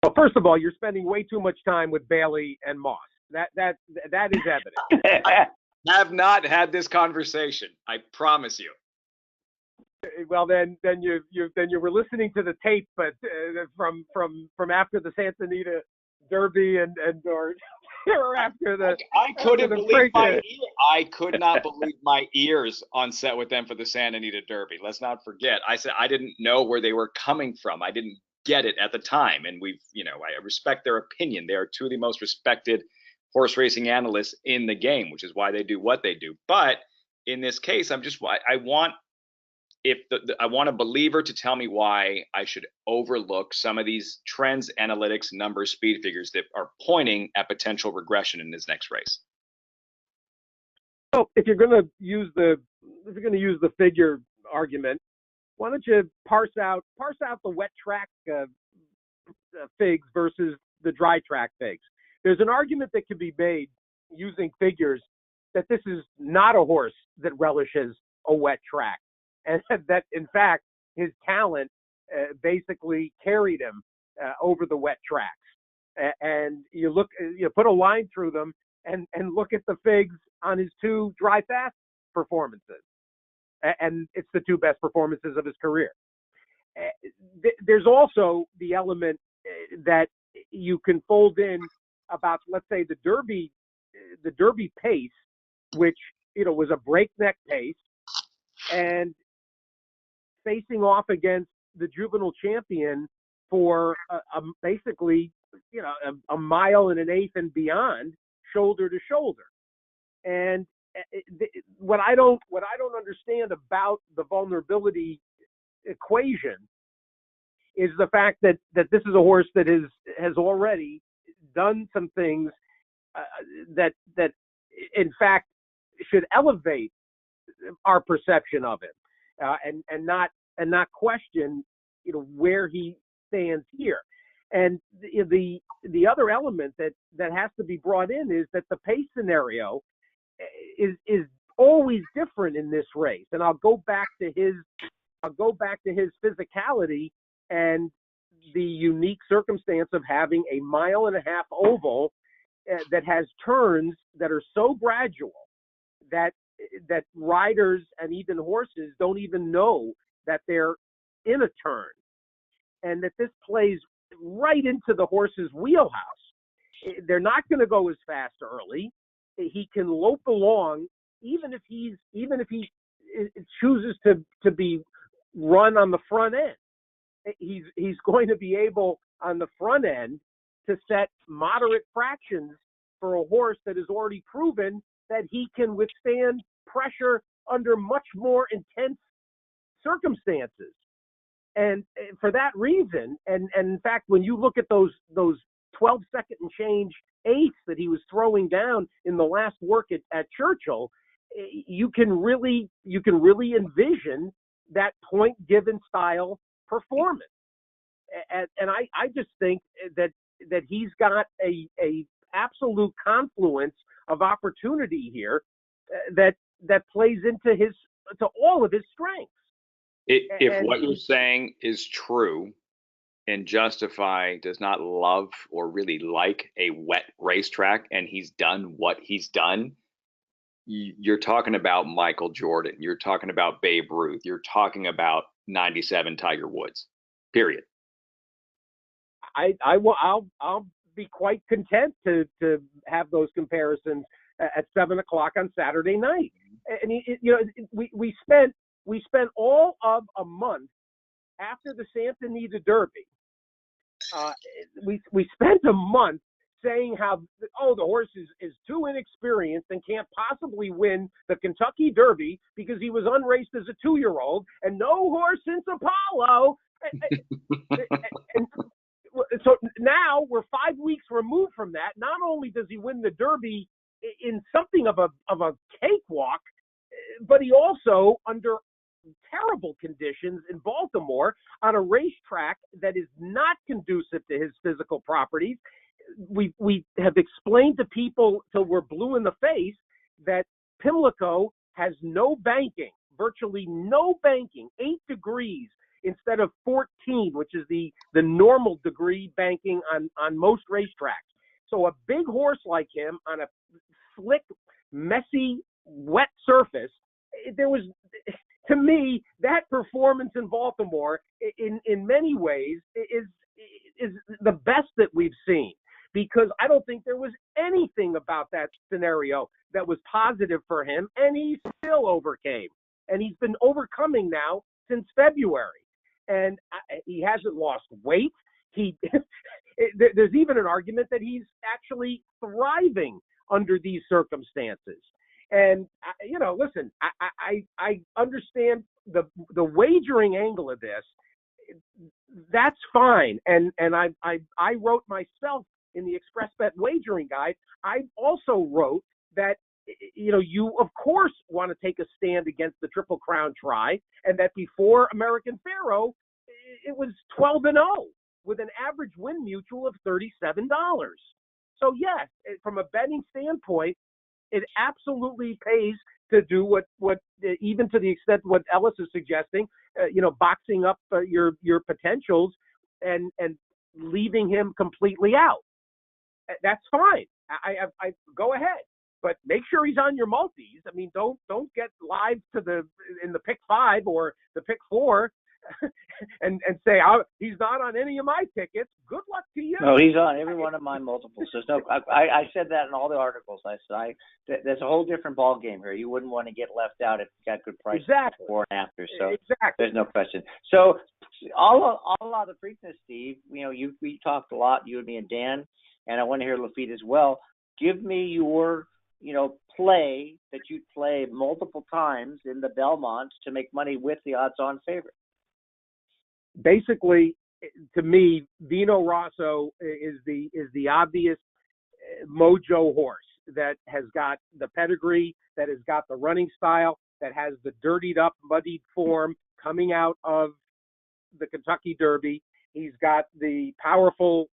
Well, first of all, you're spending way too much time with Bailey and Moss. That is evident. I have not had this conversation. I promise you. Well, then you were listening to the tape, but from after the Santa Anita Derby or after the. I couldn't believe my ear. I could not believe my ears on set with them for the Santa Anita Derby. Let's not forget. I said I didn't know where they were coming from. I didn't get it at the time, and I respect their opinion. They are two of the most respected horse racing analysts in the game, which is why they do what they do. But in this case, I want a believer to tell me why I should overlook some of these trends, analytics, numbers, speed figures that are pointing at potential regression in his next race. So if you're going to use the figure argument, why don't you parse out the wet track figs versus the dry track figs? There's an argument that can be made using figures that this is not a horse that relishes a wet track, and that in fact his talent basically carried him over the wet tracks. And you put a line through them and look at the figs on his two dry fast performances. and it's the two best performances of his career. There's also the element that you can fold in about, let's say, the Derby pace, which was a breakneck pace, and facing off against the juvenile champion for basically a mile and an eighth and beyond, shoulder to shoulder. And what I don't understand about the vulnerability equation is the fact that this is a horse that has already done some things that in fact should elevate our perception of him, and not question where he stands here. And the other element that has to be brought in is that the pace scenario is always different in this race. And I'll go back to his physicality and the unique circumstance of having a mile and a half oval that has turns that are so gradual that riders and even horses don't even know that they're in a turn, and that this plays right into the horse's wheelhouse. They're not going to go as fast early. He can lope along, even if he chooses to be run on the front end. He's going to be able on the front end to set moderate fractions for a horse that has already proven that he can withstand pressure under much more intense circumstances. And for that reason, and in fact, when you look at those 12-second and change eighths that he was throwing down in the last work at Churchill, you can really envision that point given style performance. And I just think that he's got a absolute confluence of opportunity here that plays into all of his strengths. If what you're saying is true, and Justify does not love or really like a wet racetrack, and he's done what he's done, you're talking about Michael Jordan, you're talking about Babe Ruth, you're talking about 97 Tiger Woods, period. I'll be quite content to have those comparisons at 7:00 on Saturday night. And we spent all of a month after the Santa Anita Derby. We spent a month saying how the horse is too inexperienced and can't possibly win the Kentucky Derby because he was unraced as a 2-year-old, and no horse since Apollo. And so now we're 5 weeks removed from that. Not only does he win the Derby in something of a cakewalk, but he also, under terrible conditions in Baltimore on a racetrack that is not conducive to his physical properties. We have explained to people till we're blue in the face that Pimlico has no banking, virtually no banking, 8 degrees instead of 14, which is the normal degree banking on most racetracks. So a big horse like him on a slick, messy, wet surface, there was, to me, that performance in Baltimore in many ways is the best that we've seen, because I don't think there was anything about that scenario that was positive for him, and he still overcame. And he's been overcoming now since February. And he hasn't lost weight. There's even an argument that he's actually thriving under these circumstances. And listen, I understand the wagering angle of this. That's fine. And I wrote myself in the Express Bet wagering guide. I also wrote that you of course want to take a stand against the Triple Crown try, and that before American Pharoah, it was 12-0 with an average win mutual of $37. So yes, from a betting standpoint, it absolutely pays to do what even to the extent what Ellis is suggesting, boxing up your potentials and leaving him completely out. That's fine. I go ahead. but make sure he's on your multis. I mean, don't get live in the pick 5 or the pick 4 and say he's not on any of my tickets. Good luck to you. No, he's on every one of my multiples. There's no. I said that in all the articles. I said there's a whole different ball game here. You wouldn't want to get left out if you got good prices before and after. So exactly. There's no question. So all of the Preakness, Steve. We talked a lot, you and me and Dan, and I want to hear Laffit as well. Give me your play that you play multiple times in the Belmont to make money with the odds-on favorite. Basically, to me, Vino Rosso is the obvious mojo horse that has got the pedigree, that has got the running style, that has the dirtied up, muddied form coming out of the Kentucky Derby. He's got the powerful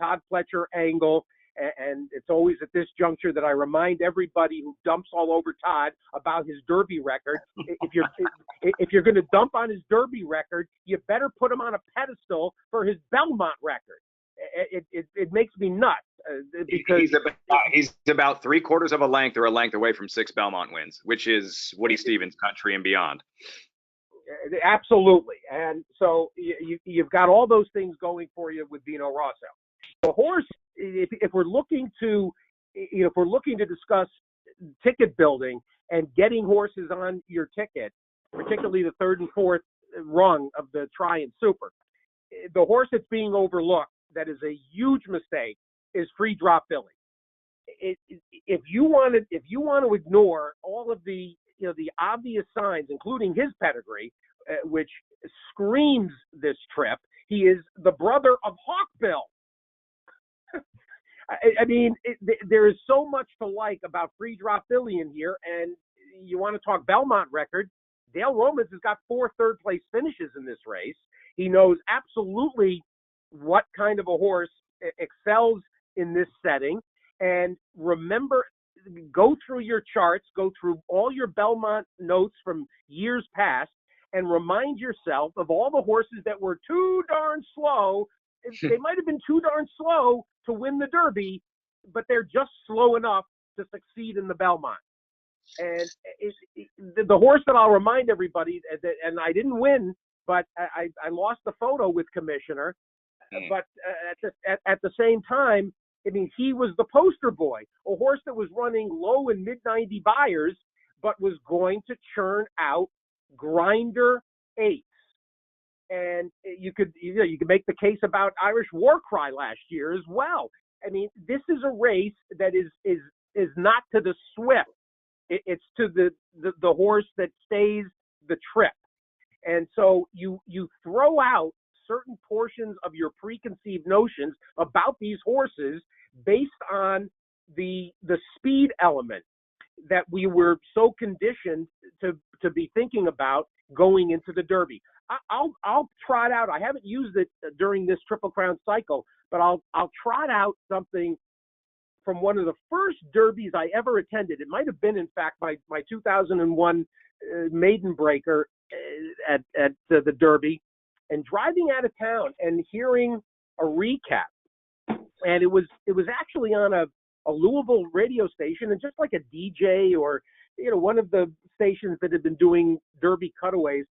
Todd Pletcher angle. And it's always at this juncture that I remind everybody who dumps all over Todd about his Derby record. If you're going to dump on his Derby record, you better put him on a pedestal for his Belmont record. It makes me nuts because he's about 3/4 of a length or a length away from 6 Belmont wins, which is Woody Stevens country and beyond. Absolutely, and so you've got all those things going for you with Vino Rosso. The horse. If we're looking to discuss ticket building and getting horses on your ticket, particularly the 3rd and 4th rung of the Tri and Super, the horse that's being overlooked that is a huge mistake is Free Drop Billy. If you want to ignore all of the the obvious signs, including his pedigree, which screams this trip, he is the brother of Hawkbill. I mean, there is so much to like about Free Drop Billy in here, and you want to talk Belmont record. Dale Romans has got 4 third-place finishes in this race. He knows absolutely what kind of a horse excels in this setting. And remember, go through your charts, go through all your Belmont notes from years past, and remind yourself of all the horses that were too darn slow. They might have been too darn slow to win the Derby, but they're just slow enough to succeed in the Belmont. And the horse that I'll remind everybody, and I didn't win, but I lost the photo with Commissioner. But at the same time, I mean, he was the poster boy, a horse that was running low and mid-90 buyers, but was going to churn out grinder 8s. And you could make the case about Irish War Cry last year as well. I mean, this is a race that is not to the swift. It's to the horse that stays the trip. And so you throw out certain portions of your preconceived notions about these horses based on the speed element that we were so conditioned to be thinking about going into the Derby. I'll trot out. I haven't used it during this Triple Crown cycle, but I'll trot out something from one of the first Derbies I ever attended. It might have been, in fact, my 2001 maiden breaker at the Derby, and driving out of town and hearing a recap. And it was actually on a Louisville radio station, and just like a DJ or one of the stations that had been doing Derby cutaways.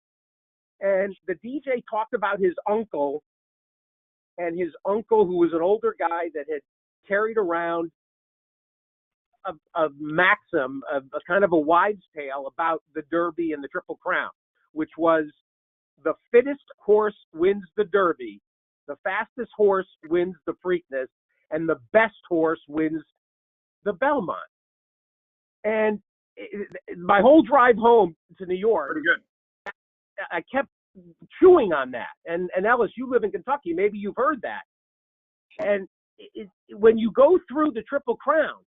And the DJ talked about his uncle, and his uncle, who was an older guy that had carried around a maxim, a kind of a wives' tale about the Derby and the Triple Crown, which was the fittest horse wins the Derby, the fastest horse wins the Preakness, and the best horse wins the Belmont. And my whole drive home to New York, pretty good. I kept chewing on that. And Ellis, you live in Kentucky. Maybe you've heard that. And when you go through the Triple Crown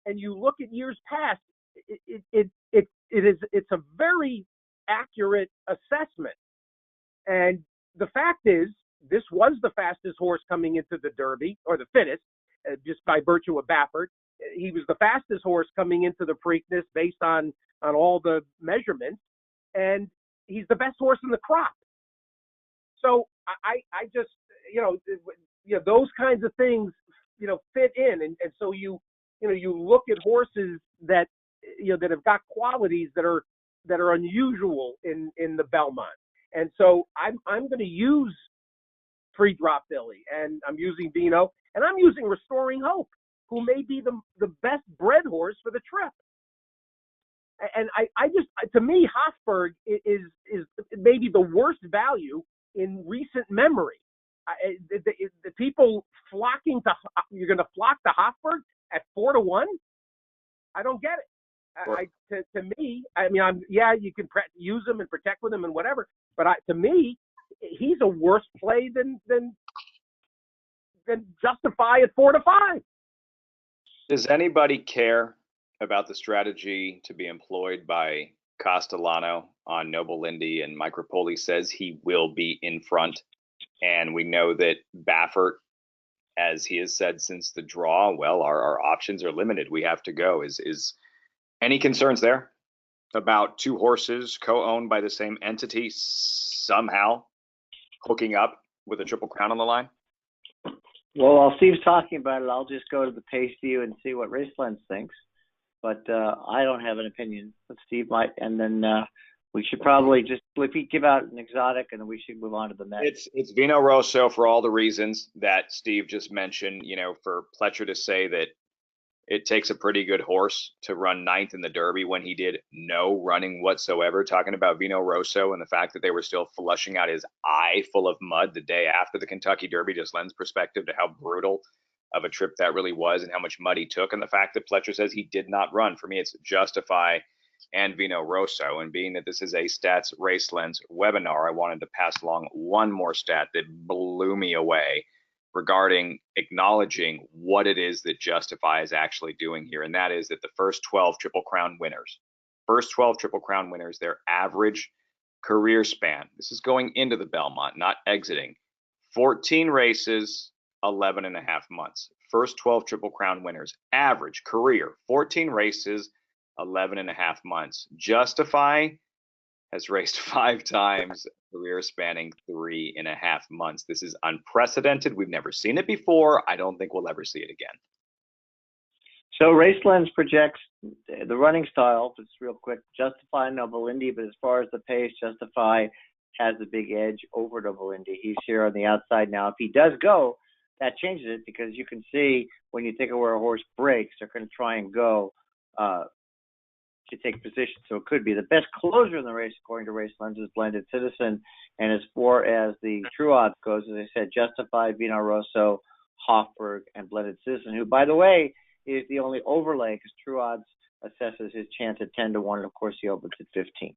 and you look at years past, it's a very accurate assessment. And the fact is, this was the fastest horse coming into the Derby, or the fittest, just by virtue of Baffert. He was the fastest horse coming into the Preakness based on all the measurements, and he's the best horse in the crop. So I just, those kinds of things, fit in. And so you you look at horses that that have got qualities that are unusual in the Belmont. And so I'm going to use Pre-Drop Billy, and I'm using Vino, and I'm using Restoring Hope, who may be the best bred horse for the trip. And I just, to me, Hofburg is maybe the worst value in recent memory. The people flocking to, you're going to flock to Hofburg at 4-1. I don't get it. To me, I mean, you can use him and protect with him and whatever, but to me, he's a worse play than Justify at 4-5. Does anybody care about the strategy to be employed by Castellano on Noble Indy? And Mike Rapoli says he will be in front. And we know that Baffert, as he has said since the draw, well, our options are limited. We have to go. Is any concerns there about two horses co-owned by the same entity somehow hooking up with a Triple Crown on the line? Well, while Steve's talking about it, I'll just go to the pace view and see what Racelens thinks. But I don't have an opinion, but Steve might. And then we should probably just, if he give out an exotic, and then we should move on to the next. It's Vino Rosso for all the reasons that Steve just mentioned. For Pletcher to say that it takes a pretty good horse to run ninth in the Derby when he did no running whatsoever, talking about Vino Rosso and the fact that they were still flushing out his eye full of mud the day after the Kentucky Derby just lends perspective to how brutal of a trip that really was and how much mud he took. And the fact that Pletcher says he did not run, for me, it's Justify and Vino Rosso. And being that this is a Stats Racelens webinar, I wanted to pass along one more stat that blew me away regarding acknowledging what it is that Justify is actually doing here. And that is that the first 12 Triple Crown winners, their average career span, this is going into the Belmont, not exiting, 14 races, 11 and a half months. First 12 Triple Crown winners, average career, 14 races, 11 and a half months. Justify has raced 5 times, career spanning 3.5 months. This is unprecedented. We've never seen it before. I don't think we'll ever see it again. So Racelens projects the running style, just real quick, Justify Noble Indy, but as far as the pace, Justify has the big edge over Noble Indy. He's here on the outside now. If he does go, that changes it, because you can see when you think of where a horse breaks, they're going to try and go to take position. So it could be the best closer in the race, according to Racelens, is Blended Citizen. And as far as the true odds goes, as I said, Justify, Vino Rosso, Hofburg, and Blended Citizen, who, by the way, is the only overlay, because true odds assesses his chance at 10-1, and of course he opens at 15.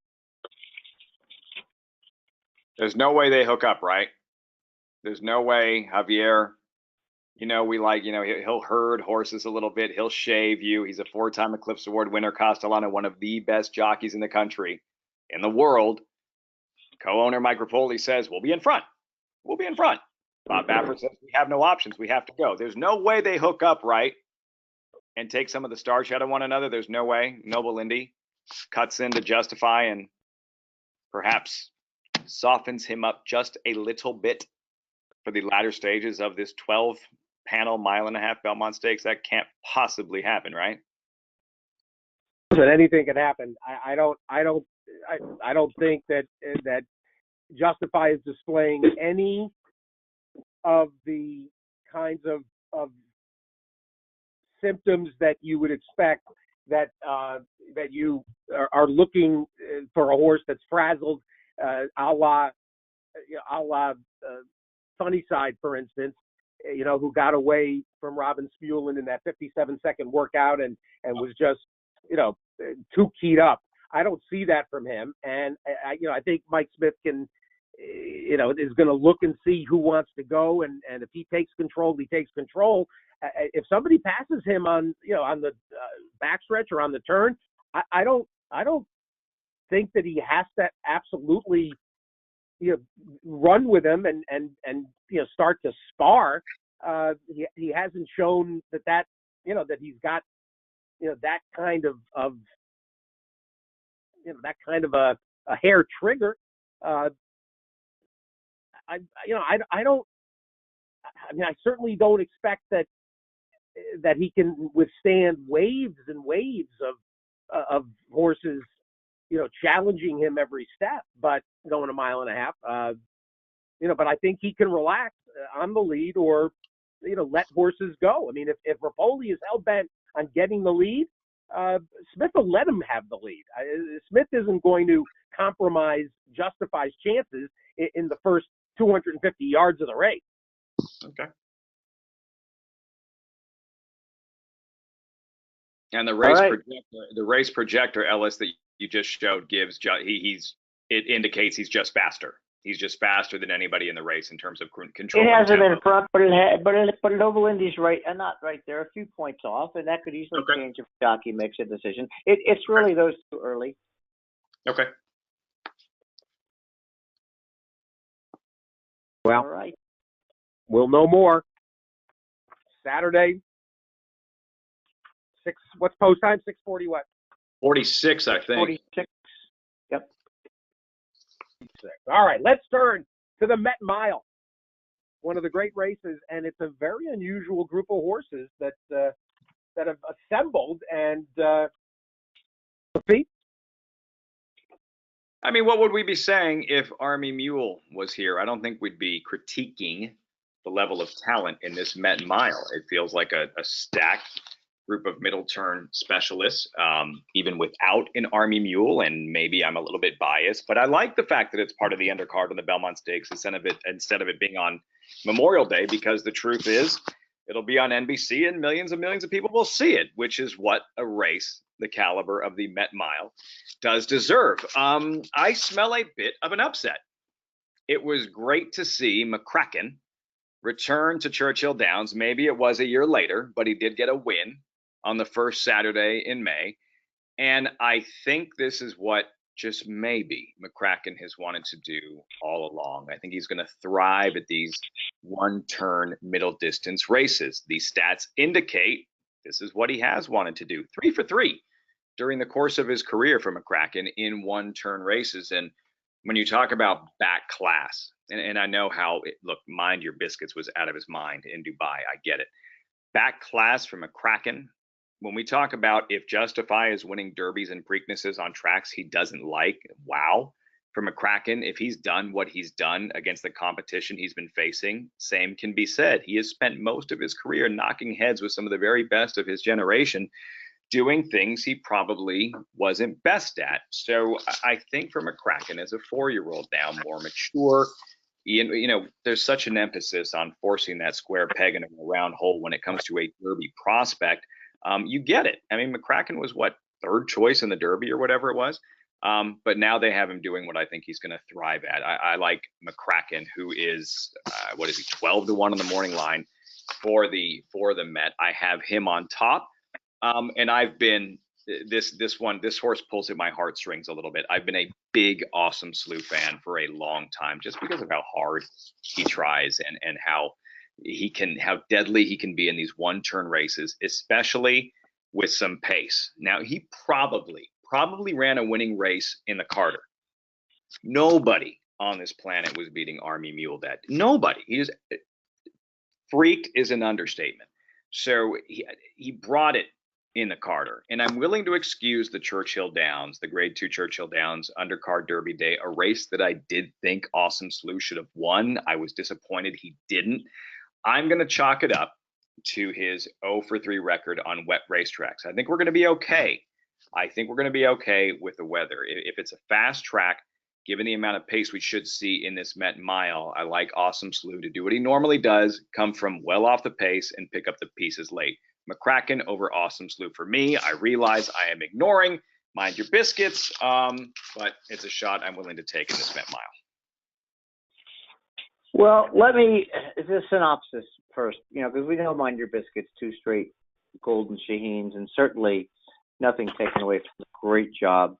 There's no way they hook up, right? There's no way Javier, he'll herd horses a little bit. He'll shave you. He's a 4-time Eclipse Award winner. Castellano, one of the best jockeys in the country, in the world. Co-owner Mike Rapoli says, we'll be in front. We'll be in front. Bob Baffert says, we have no options. We have to go. There's no way they hook up, right, and take some of the stars out of one another. There's no way. Noble Indy cuts in to Justify and perhaps softens him up just a little bit for the latter stages of this 12-panel 1.5-mile Belmont Stakes. That can't possibly happen, right? Listen, anything can happen. I don't think that Justify is displaying any of the kinds of symptoms that you would expect that you are looking for a horse that's frazzled, a la Sunnyside, for instance, who got away from Robin Spulin in that 57-second workout and was just, too keyed up. I don't see that from him. And, I think Mike Smith can, is going to look and see who wants to go. And if he takes control, he takes control. If somebody passes him on the backstretch or on the turn, I don't think that he has to absolutely, run with him and start to spar. He hasn't shown that he's got that kind of a hair trigger. I certainly don't expect that that he can withstand waves and waves of horses, challenging him every step, but going a mile and a half. But I think he can relax on the lead or, let horses go. I mean, if Rapoli is hell-bent on getting the lead, Smith will let him have the lead. Smith isn't going to compromise Justify's chances in the first 250 yards of the race. Okay. And the race projector, Ellis, that you just showed it indicates he's just faster. He's just faster than anybody in the race in terms of control. It hasn't been front, but Oval Indy's right, and not right there, a few points off, and that could easily change if jockey makes a decision. It's really those too early. Okay. Well, all right. We'll know more Saturday. What's post time? 6:40 what? 46, I think. 46. Yep. All right, let's turn to the Met Mile, one of the great races, and it's a very unusual group of horses that have assembled and Pete? I mean, what would we be saying if Army Mule was here? I don't think we'd be critiquing the level of talent in this Met Mile. It feels like a stacked group of middle turn specialists, even without an Army Mule, and maybe I'm a little bit biased, but I like the fact that it's part of the undercard on the Belmont Stakes instead of it being on Memorial Day, because the truth is it'll be on NBC and millions of people will see it, which is what a race the caliber of the Met Mile does deserve. I smell a bit of an upset. It was great to see McCracken return to Churchill Downs. Maybe it was a year later, but he did get a win on the first Saturday in May. And I think this is what just maybe McCracken has wanted to do all along. I think he's going to thrive at these one-turn middle distance races. These stats indicate this is what he has wanted to do. 3 for 3 during the course of his career for McCracken in one-turn races. And when you talk about back class, and I know how, Mind Your Biscuits was out of his mind in Dubai. I get it. Back class for McCracken. When we talk about if Justify is winning derbies and Preaknesses on tracks he doesn't like, wow. For McCracken, if he's done what he's done against the competition he's been facing, same can be said. He has spent most of his career knocking heads with some of the very best of his generation, doing things he probably wasn't best at. So I think for McCracken, as a 4-year-old now, more mature, there's such an emphasis on forcing that square peg in a round hole when it comes to a derby prospect. You get it. I mean, McCracken was third choice in the Derby or whatever it was. But now they have him doing what I think he's going to thrive at. I like McCracken, who is, 12 to 1 on the morning line for the Met. I have him on top. And I've been, this horse pulls at my heartstrings a little bit. I've been a big Awesome Slew fan for a long time, just because of how hard he tries and how deadly he can be in these one-turn races, especially with some pace. Now, he probably ran a winning race in the Carter. Nobody on this planet was beating Army Mule that. Nobody. Freaked is an understatement. So he brought it in the Carter. And I'm willing to excuse the Churchill Downs, the Grade 2 Churchill Downs Undercard Derby Day, a race that I did think Awesome Slew should have won. I was disappointed he didn't. I'm going to chalk it up to his 0 for 3 record on wet racetracks. I think we're going to be okay. I think we're going to be okay with the weather. If it's a fast track, given the amount of pace we should see in this Met Mile, I like Awesome Slew to do what he normally does, come from well off the pace and pick up the pieces late. McCracken over Awesome Slew for me. I realize I am ignoring Mind Your Biscuits, but it's a shot I'm willing to take in this Met Mile. Well, let me the synopsis first, because we know Mind Your Biscuits, 2 straight Golden Shaheens, and certainly nothing taken away from the great job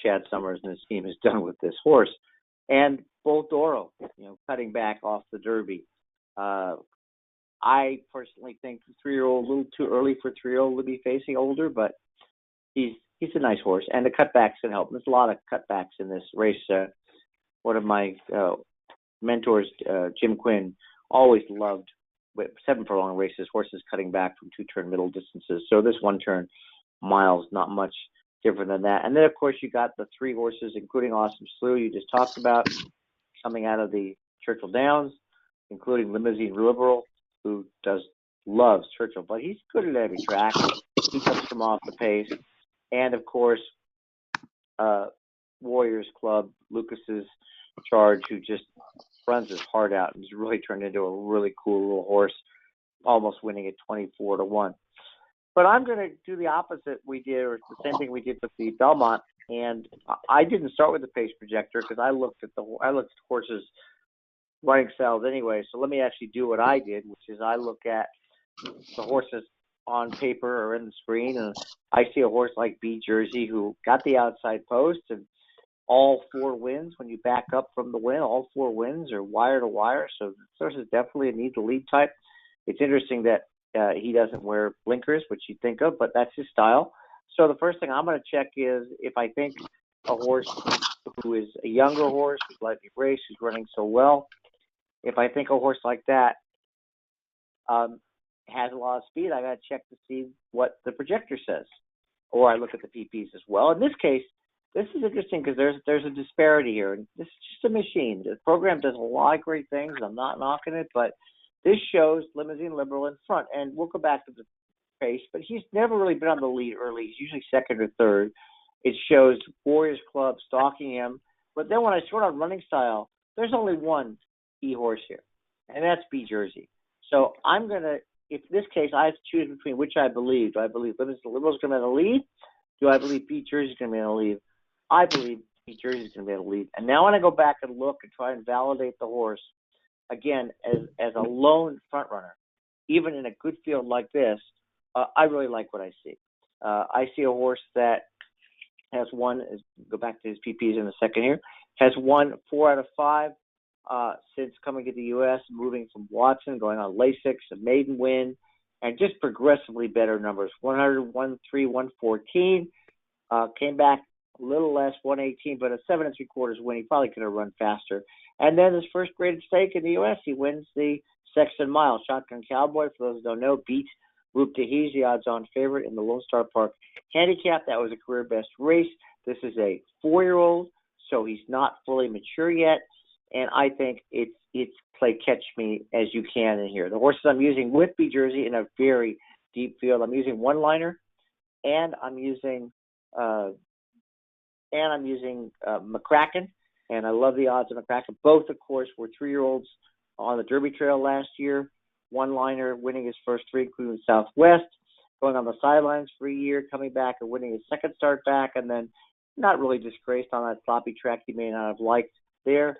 Chad Summers and his team has done with this horse. And Bolt Oro, cutting back off the Derby. I personally think the 3-year-old a little too early for 3-year-old to be facing older, but he's a nice horse, and the cutbacks can help. There's a lot of cutbacks in this race. One of my mentors, Jim Quinn, always loved 7 furlong races, horses cutting back from 2-turn middle distances. So this 1-turn miles, not much different than that. And then, of course, you got the 3 horses, including Awesome Slew you just talked about, coming out of the Churchill Downs, including Limousine Liberal, who loves Churchill, but he's good at every track. He comes from off the pace. And, of course, Warriors Club, Lucas's Charge, who just runs his heart out and has really turned into a really cool little horse, almost winning at 24-1. But I'm going to do the opposite we did, or the same thing we did with the Belmont. And I didn't start with the pace projector because I looked at horses' running styles anyway. So let me actually do what I did, which is I look at the horses on paper or in the screen, and I see a horse like B Jersey who got the outside post and all 4 wins. When you back up from the win, all 4 wins are wire to wire. So this horse is definitely a need to lead type. It's interesting that he doesn't wear blinkers, which you think of, but that's his style. So the first thing I'm going to check is if I think a horse who is a younger horse, who's lightly raced, who's running so well, if I think a horse like that has a lot of speed, I got to check to see what the projector says, or I look at the PPs as well. In this case, this is interesting because there's a disparity here. This is just a machine. The program does a lot of great things. I'm not knocking it, but this shows Limousine Liberal in front, and we'll go back to the pace, but he's never really been on the lead early. He's usually second or third. It shows Warriors Club stalking him, but then when I sort on running style, there's only one horse here, and that's B Jersey. So I'm going to, if this case, I have to choose between which I believe. Do I believe Limousine Liberal is going to be in the lead? Do I believe B Jersey is going to be in the lead? I believe B Jersey is going to be in the lead. And now when I go back and look and try and validate the horse, again, as a lone front runner, even in a good field like this, I really like what I see. I see a horse that has won, go back to his PPs in a second here, has won 4 out of 5 since coming to the U.S., moving from Watson, going on Lasix, a maiden win, and just progressively better numbers. 100, 103, 114, came back a little less, 118, but a 7 3/4 win. He probably could have run faster. And then his first graded stake in the U.S., he wins the Sexton Mile. Shotgun Cowboy, for those who don't know, beat Roop Tahij, the odds-on favorite in the Lone Star Park Handicap. That was a career best race. This is a 4-year-old, so he's not fully mature yet. And I think it's play catch me as you can in here. The horses I'm using with B Jersey in a very deep field. I'm using One Liner, and I'm using McCracken, and I love the odds of McCracken. Both, of course, were 3-year-olds on the Derby Trail last year. One Liner winning his first 3, including Southwest, going on the sidelines for a year, coming back and winning his second start back, and then not really disgraced on that sloppy track he may not have liked there.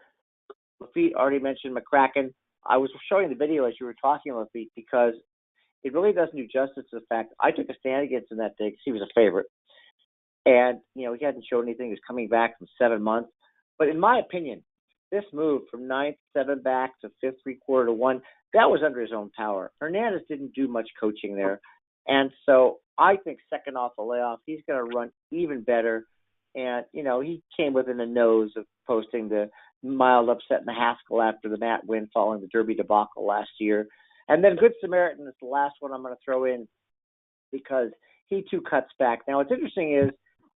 Laffit, already mentioned McCracken. I was showing the video as you were talking, Laffit, because it really doesn't do justice to the fact I took a stand against him that day because he was a favorite. And, he hadn't shown anything. He was coming back from 7 months. But in my opinion, this move from 9th, 7 back to 5th, 3/4 to 1, that was under his own power. Hernandez didn't do much coaching there. And so I think second off the layoff, he's going to run even better. And, he came within a nose of posting the mild upset in the Haskell after the Matt win following the Derby debacle last year. And then Good Samaritan is the last one I'm going to throw in because he too cuts back. Now, what's interesting is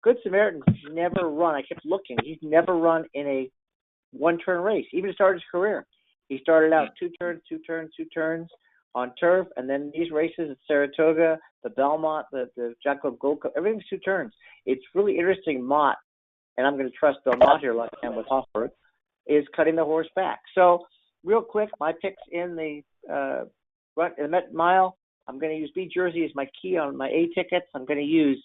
Good Samaritan's never run. I kept looking. He's never run in a one-turn race, even started his career. He started out 2 turns on turf, and then these races at Saratoga, the Belmont, the Jacob Gold Cup, everything's 2 turns. It's really interesting. Mott, and I'm going to trust Belmont here like I am with Hofford, is cutting the horse back. So real quick, my picks in the Met Mile, I'm going to use B Jersey as my key on my A tickets. I'm going to use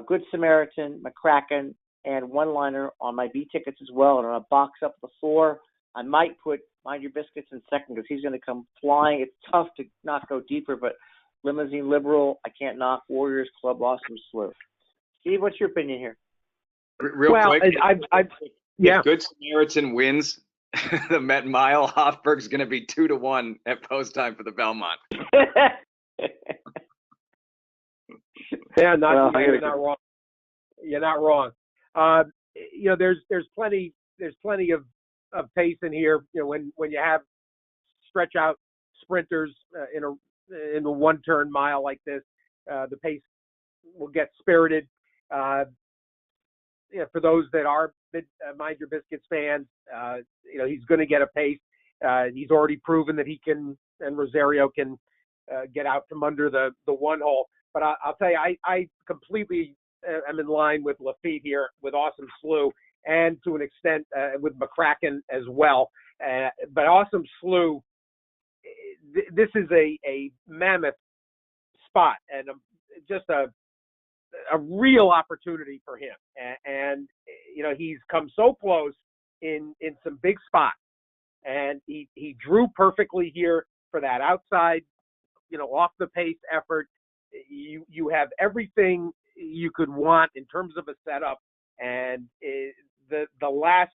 Good Samaritan, McCracken, and One Liner on my B tickets as well. And I'm going to box up the 4. I might put Mind Your Biscuits in second because he's going to come flying. It's tough to not go deeper, but Limousine Liberal, I can't knock. Warriors Club, Awesome Slew. Steve, what's your opinion here? Real quick, yeah. If Good Samaritan wins the Met Mile, Hofberg's going to be 2-1 at post time for the Belmont. Yeah, you're not wrong. You're not wrong. There's plenty of pace in here. When you have stretch out sprinters in the one-turn mile like this. The pace will get spirited. For those that are Mind Your Biscuits fans, he's going to get a pace. He's already proven that he can, and Rosario can get out from under the one hole. But I'll tell you, I completely am in line with Laffit here, with Awesome Slew, and to an extent with McCracken as well. But Awesome Slew, this is a mammoth spot and just a real opportunity for him. And he's come so close in some big spots, and he drew perfectly here for that outside, off the pace effort. You have everything you could want in terms of a setup, and the last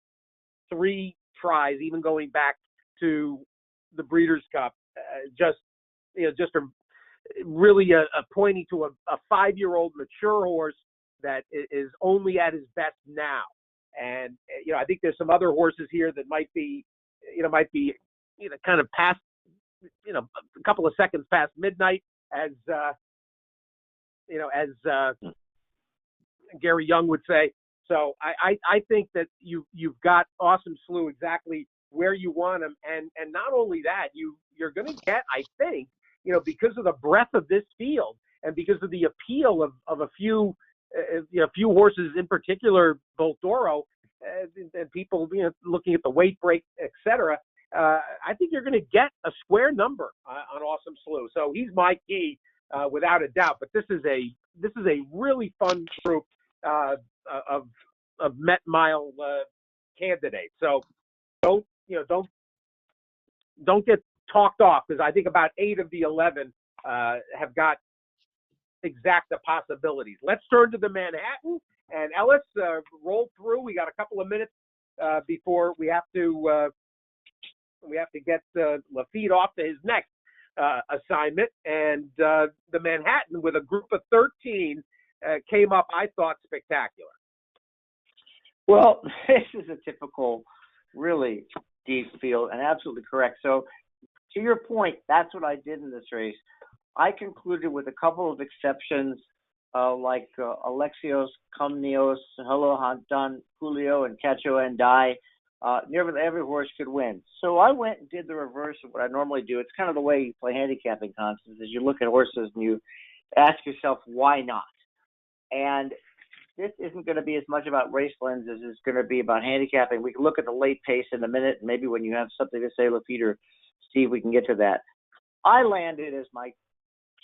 three tries, even going back to the Breeders' Cup, just really pointing to a 5-year-old mature horse that is only at his best now. And I think there's some other horses here that might be kind of past, a couple of seconds past midnight, as Gary Young would say. So I think that you've got Awesome Slew exactly where you want him, and not only that, you're going to get, I think, because of the breadth of this field and because of the appeal of a few horses, in particular Voltoro, and people looking at the weight break, etc. I think you're going to get a square number on Awesome Slew. So he's my key without a doubt. But this is a really fun group of Met Mile candidates. So don't get talked off, because I think about 8 of the 11 have got exact possibilities. Let's turn to the Manhattan, and Ellis, roll through. We got a couple of minutes before we have to get Laffit off to his next assignment. And the Manhattan, with a group of 13, came up, I thought, spectacular. Well, this is a typical, really deep field, and absolutely correct. So, to your point, that's what I did in this race. I concluded with a couple of exceptions, like Alexios Komneos, Hello Hantan, Julio, and Cacho and Die. Nearly every horse could win. So I went and did the reverse of what I normally do. It's kind of the way you play handicapping contests, is you look at horses and you ask yourself, why not? And this isn't going to be as much about race lens as it's going to be about handicapping. We can look at the late pace in a minute, and maybe when you have something to say, Laffit or Steve, we can get to that. I landed as my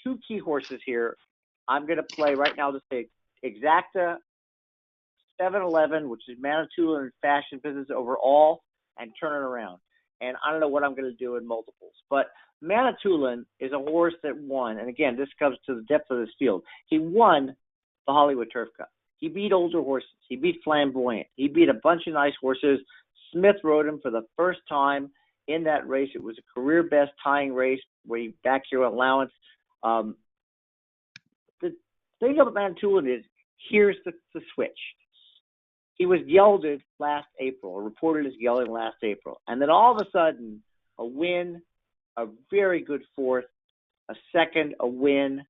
2 key horses here. I'm going to play right now to say Exacta, 7-11, which is Manitoulin and Fashion Business overall, and Turn It Around. And I don't know what I'm going to do in multiples. But Manitoulin is a horse that won, and again, this comes to the depth of this field. He won the Hollywood Turf Cup. He beat older horses. He beat Flamboyant. He beat a bunch of nice horses. Smith rode him for the first time in that race. It was a career best tying race where you back your allowance. The thing about Manitoulin is, here's the switch. He was gelded last April, or reported as gelded last April. And then all of a sudden, a win, a very good fourth, a second, a win.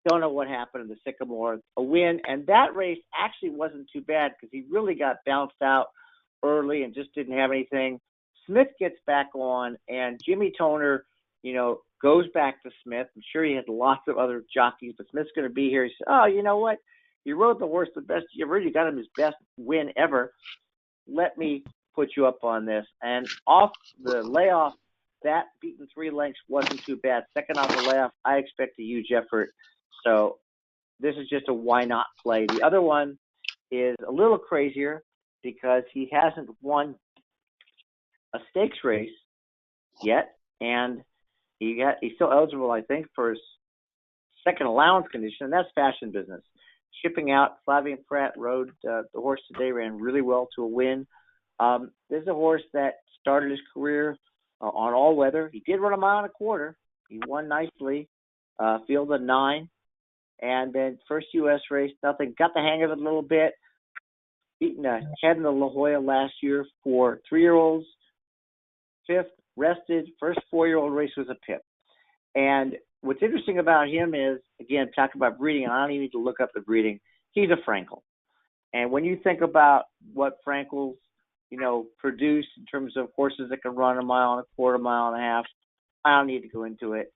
Don't know what happened in the Sycamore, a win. And that race actually wasn't too bad, because he really got bounced out early and just didn't have anything. Smith gets back on, and Jimmy Toner, goes back to Smith. I'm sure he had lots of other jockeys, but Smith's going to be here. He said, oh, you know what? You rode the horse the best you ever. You got him his best win ever. Let me put you up on this. And off the layoff, that beaten 3 lengths wasn't too bad. Second off the layoff, I expect a huge effort. So this is just a why not play. The other one is a little crazier because he hasn't won a stakes race yet, and he's still eligible, I think, for his second allowance condition, and that's Fashion Business. Shipping out, Flavian Pratt rode the horse today, ran really well to a win. This is a horse that started his career on all weather. He did run a mile and a quarter. He won nicely, field of 9. And then first U.S. race, nothing. Got the hang of it a little bit. Beaten a head in the La Jolla last year for 3-year-olds. 5th rested. First 4-year-old race was a pip. And what's interesting about him is, again, talk about breeding, and I don't even need to look up the breeding. He's a Frankel. And when you think about what Frankels, produce in terms of horses that can run a mile and a quarter, mile and a half, I don't need to go into it.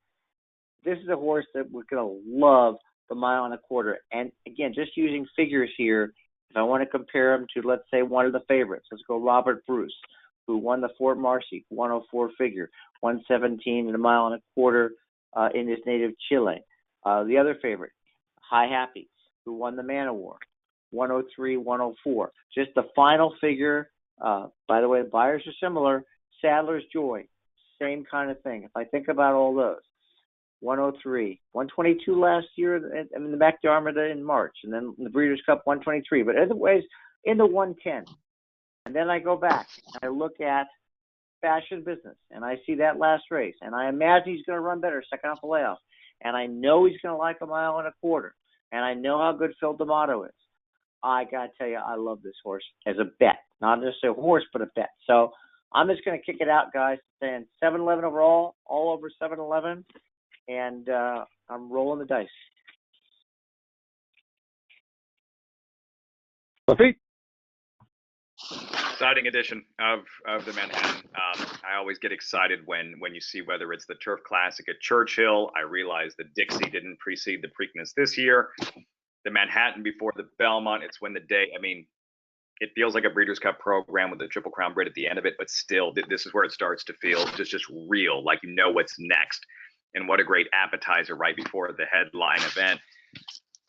This is a horse that we're going to love the mile and a quarter. And again, just using figures here, if I want to compare him to, let's say, one of the favorites, let's go Robert Bruce, who won the Fort Marcy 104 figure, 117 and a mile and a quarter in his native Chile. The other favorite, High Happy, who won the Man Award, 103, 104. Just the final figure. By the way, buyers are similar. Sadler's Joy, same kind of thing. If I think about all those, 103, 122 last year in the McDermott in March, and then the Breeders' Cup 123. But otherwise, in the 110. And then I go back and I look at Fashion Business, and I see that last race, and I imagine he's going to run better second off the layoff. And I know he's going to like a mile and a quarter, and I know how good Phil D'Amato is. I got to tell you, I love this horse as a bet. Not just a horse, but a bet. So I'm just going to kick it out, guys, saying 7-11 overall, all over 7-11, and I'm rolling the dice. Laffit? Exciting edition of the Manhattan. I always get excited when you see whether it's the Turf Classic at Churchill. I realize the Dixie didn't precede the Preakness this year. The Manhattan before the Belmont. It's when the day. I mean, it feels like a Breeders' Cup program with the Triple Crown Bred at the end of it, but still, this is where it starts to feel just real, like you know what's next. And what a great appetizer right before the headline event.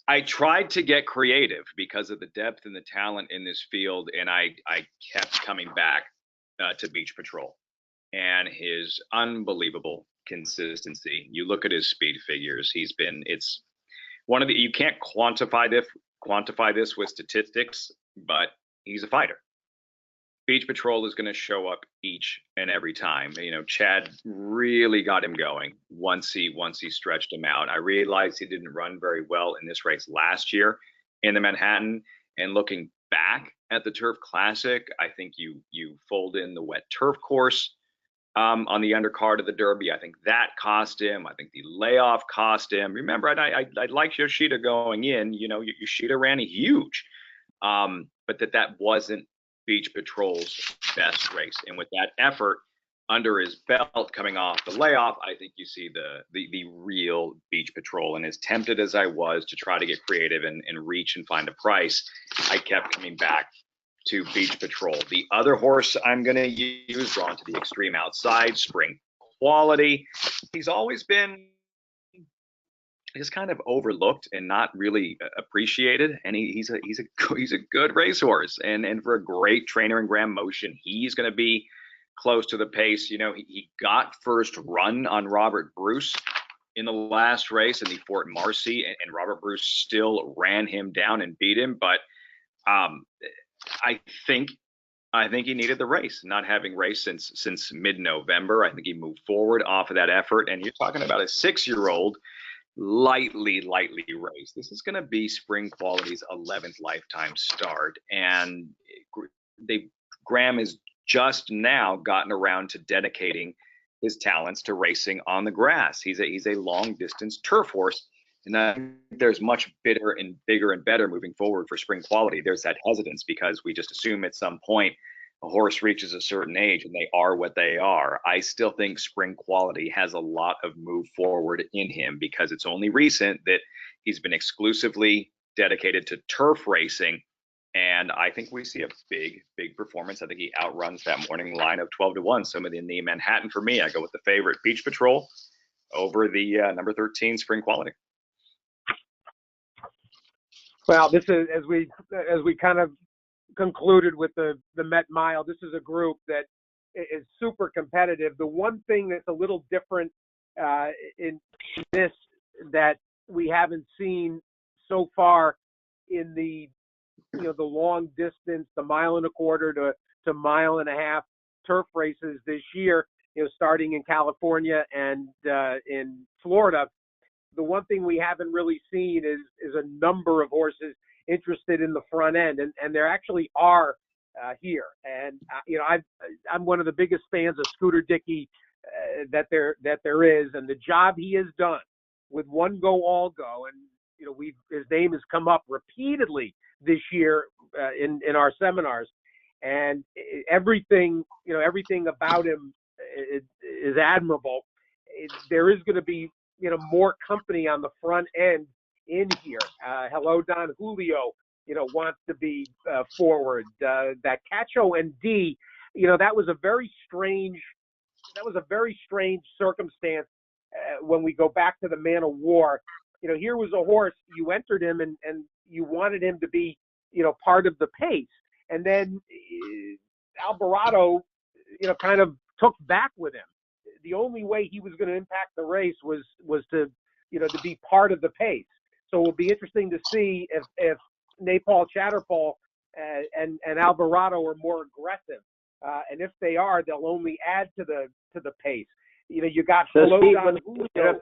I tried to get creative because of the depth and the talent in this field, and I kept coming back to Beach Patrol and his unbelievable consistency. You look at his speed figures. It's one of the, you can't quantify this with statistics, but he's a fighter. Beach Patrol is going to show up each and every time. Chad really got him going once he stretched him out. I realized he didn't run very well in this race last year in the Manhattan. And looking back at the Turf Classic, I think you fold in the wet turf course on the undercard of the Derby. I think that cost him. I think the layoff cost him. Remember, I like Yoshida going in. Yoshida ran huge, but that wasn't Beach Patrol's best race. And with that effort under his belt coming off the layoff, I think you see the real Beach Patrol. And as tempted as I was to try to get creative and reach and find a price, I kept coming back to Beach Patrol. The other horse I'm going to use, drawn to the extreme outside, Spring Quality. He's always been just kind of overlooked and not really appreciated, and he's a good racehorse, and for a great trainer in Graham Motion, he's going to be close to the pace. He got first run on Robert Bruce in the last race in the Fort Marcy, and Robert Bruce still ran him down and beat him. But I think he needed the race, not having raced since mid-November. I think he moved forward off of that effort, and you're talking about a 6-year-old. Lightly raised. This is going to be Spring Quality's 11th lifetime start, and Graham has just now gotten around to dedicating his talents to racing on the grass. He's a long distance turf horse, and there's much bigger and better moving forward for Spring Quality. There's that hesitance because we just assume at some point a horse reaches a certain age and they are what they are. I still think Spring Quality has a lot of move forward in him because it's only recent that he's been exclusively dedicated to turf racing. And I think we see a big performance. I think he outruns that morning line of 12-1. So in the Manhattan, for me, I go with the favorite Beach Patrol over the number 13 Spring Quality. Well, this is as we kind of concluded with the Met Mile. This is a group that is super competitive. The one thing that's a little different in this that we haven't seen so far in the the long distance, the mile and a quarter to mile and a half turf races this year, starting in California and in Florida. The one thing we haven't really seen is a number of horses interested in the front end, and there actually are here. And I'm one of the biggest fans of Scooter Dickey that there is, and the job he has done with One Go All Go, and his name has come up repeatedly this year in our seminars, and everything about him is admirable. There is going to be more company on the front end in here. Hello, Don Julio, wants to be forward. That Cacho and D, that was a very strange circumstance when we go back to the Man of War. Here was a horse, you entered him and you wanted him to be, part of the pace. And then Alvarado, kind of took back with him. The only way he was going to impact the race was to, to be part of the pace. So it will be interesting to see if Napal Chatterpall and Alvarado are more aggressive. And if they are, they'll only add to the pace. You got Hello Don Julio.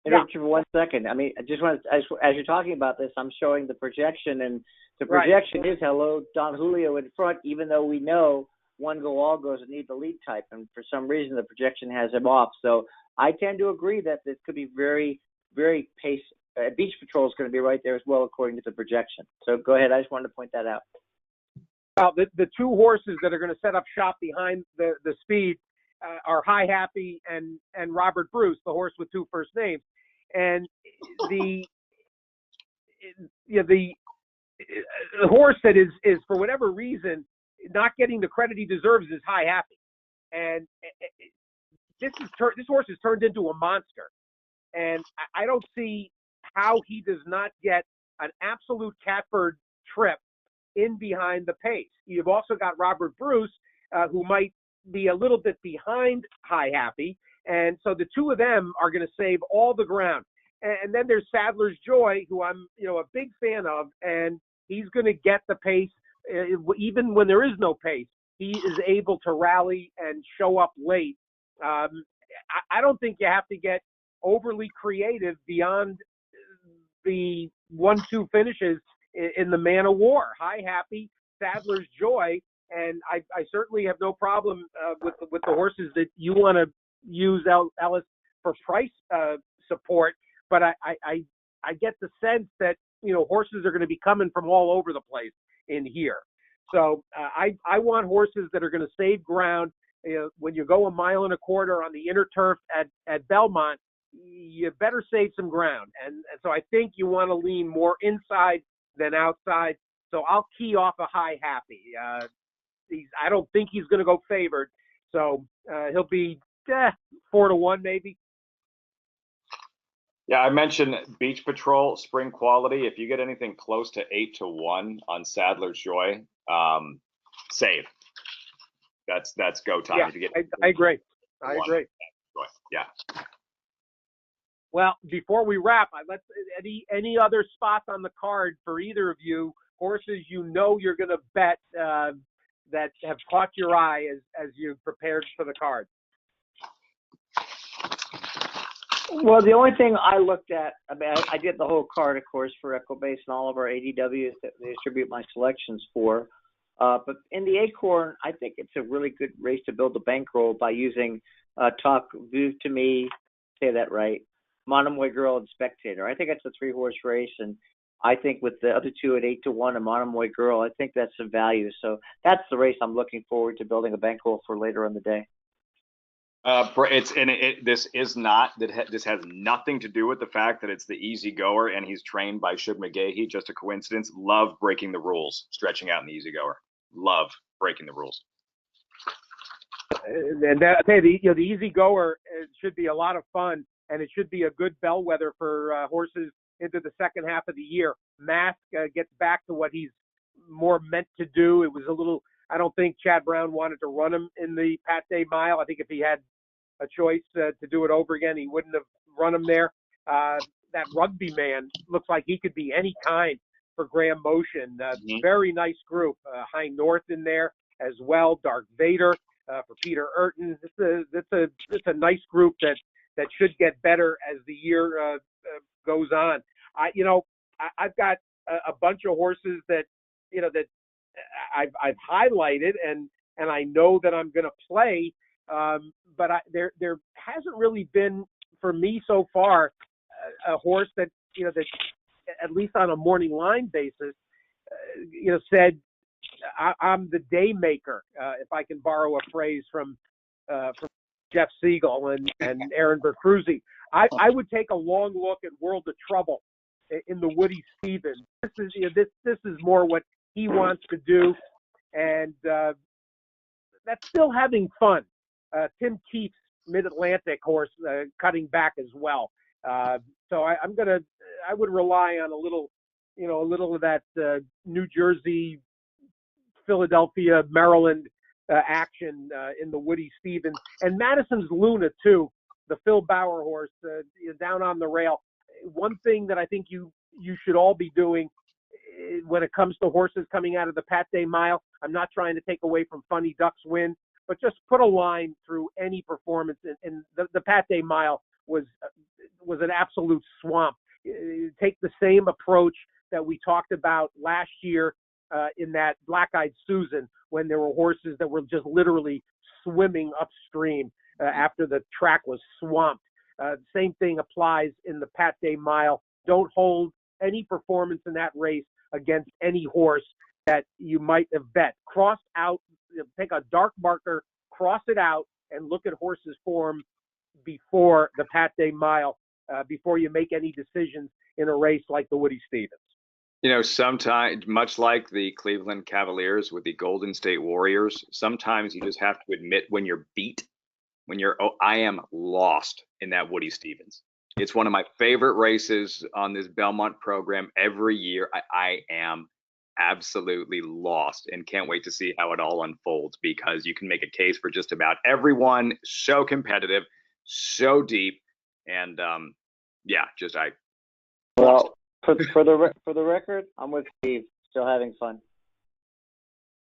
Interrupt you for 1 second. I mean, I just want to, as you're talking about this, I'm showing the projection, and the projection is Hello Don Julio in front, even though we know One Go All Goes need the lead type, and for some reason the projection has him off. So I tend to agree that this could be very, very pace. Beach Patrol is going to be right there as well, according to the projection. So go ahead. I just wanted to point that out. Well, the two horses that are going to set up shop behind the speed are High Happy and Robert Bruce, the horse with two first names. And the horse that is for whatever reason not getting the credit he deserves is High Happy. And this horse has turned into a monster. And I don't see how he does not get an absolute catbird trip in behind the pace. You've also got Robert Bruce, who might be a little bit behind High Happy. And so the two of them are going to save all the ground. And then there's Sadler's Joy, who I'm, a big fan of, and he's going to get the pace even when there is no pace. He is able to rally and show up late. I don't think you have to get overly creative beyond the 1-2 finishes in the Man of War. High Happy, Sadler's Joy, and I certainly have no problem with the horses that you want to use Ellis for price support. But I get the sense that horses are going to be coming from all over the place in here. So I want horses that are going to save ground. When you go 1.25 miles on the inner turf at Belmont, you better save some ground. And so I think you want to lean more inside than outside. So I'll key off a High Happy. I don't think he's going to go favored. So he'll be 4-1 maybe. Yeah, I mentioned Beach Patrol, Spring Quality. If you get anything close to 8-1 on Sadler's Joy, save. That's go time. Yeah, if you get I agree. I agree. Yeah. Well, before we wrap, let's any other spots on the card for either of you, horses you're going to bet that have caught your eye as you prepared for the card? Well, the only thing I looked at, I did the whole card, of course, for Equibase and all of our ADWs that they distribute my selections for. But in the Acorn, I think it's a really good race to build a bankroll by using Talk View to Me, say that right, Monomoy Girl and Spectator. I think it's a 3-horse race, and I think with the other two at 8-1 and Monomoy Girl, I think that's some value. So that's the race I'm looking forward to building a bankroll for later in the day. This has nothing to do with the fact that it's the easy goer and he's trained by Shug McGahee. Just a coincidence. Love breaking the rules, stretching out in the easy goer. Love breaking the rules. And that, the easy goer should be a lot of fun, and it should be a good bellwether for horses into the second half of the year. Mask gets back to what he's more meant to do. It was a little. I don't think Chad Brown wanted to run him in the Pat Day Mile. I think if he had a choice to do it over again, he wouldn't have run him there. That Rugby Man looks like he could be any kind for Graham Motion. Very nice group. High North in there as well. Dark Vader for Peter Urton. It's a nice group that should get better as the year goes on. I've got a bunch of horses that I've highlighted and I know that I'm going to play. But there hasn't really been for me so far a horse that that at least on a morning line basis said I'm the day maker, if I can borrow a phrase from Jeff Siegel and Aaron Berkruzzi. I would take a long look at World of Trouble in the Woody Stevens. This is this is more what he wants to do, and that's still having fun. Tim Keith's Mid-Atlantic horse cutting back as well. So I would rely on a little of that New Jersey, Philadelphia, Maryland action in the Woody Stevens and Madison's Luna too, the Phil Bauer horse down on the rail. One thing that I think you should all be doing when it comes to horses coming out of the Pat Day Mile, I'm not trying to take away from Funny Duck's win, but just put a line through any performance. And the Pat Day Mile was an absolute swamp. Take the same approach that we talked about last year in that Black-Eyed Susan, when there were horses that were just literally swimming upstream after the track was swamped. Same thing applies in the Pat Day Mile. Don't hold any performance in that race against any horse that you might have bet. Cross out, take a dark marker, cross it out, and look at horses' form before the Pat Day Mile, before you make any decisions in a race like the Woody Stevens. Sometimes, much like the Cleveland Cavaliers with the Golden State Warriors, sometimes you just have to admit when you're beat, I am lost in that Woody Stevens. It's one of my favorite races on this Belmont program every year. I am absolutely lost and can't wait to see how it all unfolds, because you can make a case for just about everyone. So competitive, so deep, and Well, for the record, I'm with Steve. Still having fun.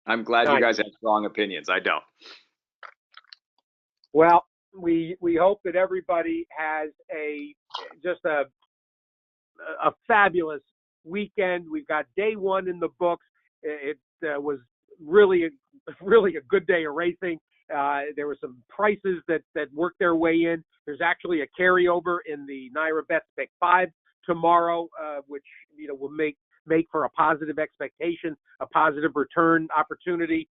I'm glad you guys have strong opinions. I don't. Well, we hope that everybody has just a fabulous weekend. We've got day one in the books. It was really a good day of racing. There were some prices that worked their way in. There's actually a carryover in the Naira Bets Pick 5 tomorrow, which will make for a positive expectation, a positive return opportunity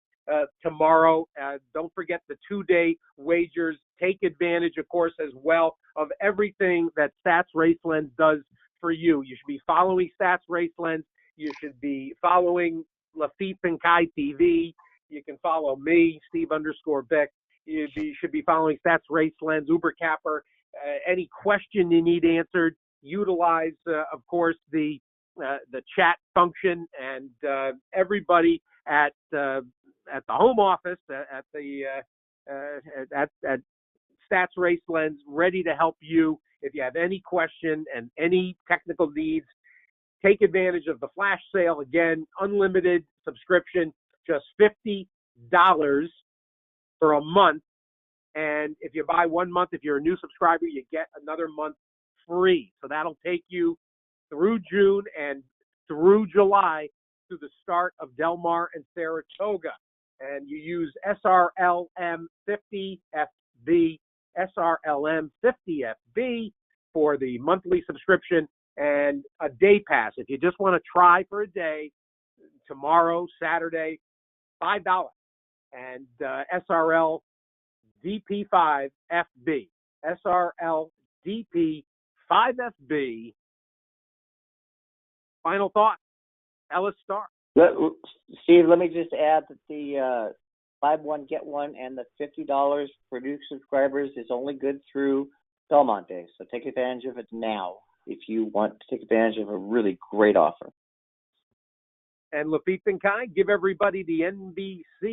tomorrow. Don't forget the 2-day wagers. Take advantage, of course, as well of everything that Stats Racelens does for you. You should be following Stats Racelens. You should be following Laffit Pincay TV. You can follow me, Steve_Byk. You should be following Stats Racelens, Uber Capper. Any question you need answered, utilize, of course, the chat function, and everybody at the home office at Stats Racelens ready to help you if you have any question and any technical needs. Take advantage of the flash sale. Again, unlimited subscription, just $50 for a month. And if you buy 1 month, if you're a new subscriber, you get another month free. So that'll take you through June and through July to the start of Del Mar and Saratoga. And you use SRLM50FB, SRLM50FB for the monthly subscription and a day pass. If you just want to try for a day, tomorrow, Saturday, $5. And SRL DP5FB, SRL DP5FB. Final thought, Ellis, Starr. Steve, let me just add that the buy one, get one, and the $50 for new subscribers is only good through Belmont Day. So take advantage of it now if you want to take advantage of a really great offer. And Laffit Pincay, give everybody the NBC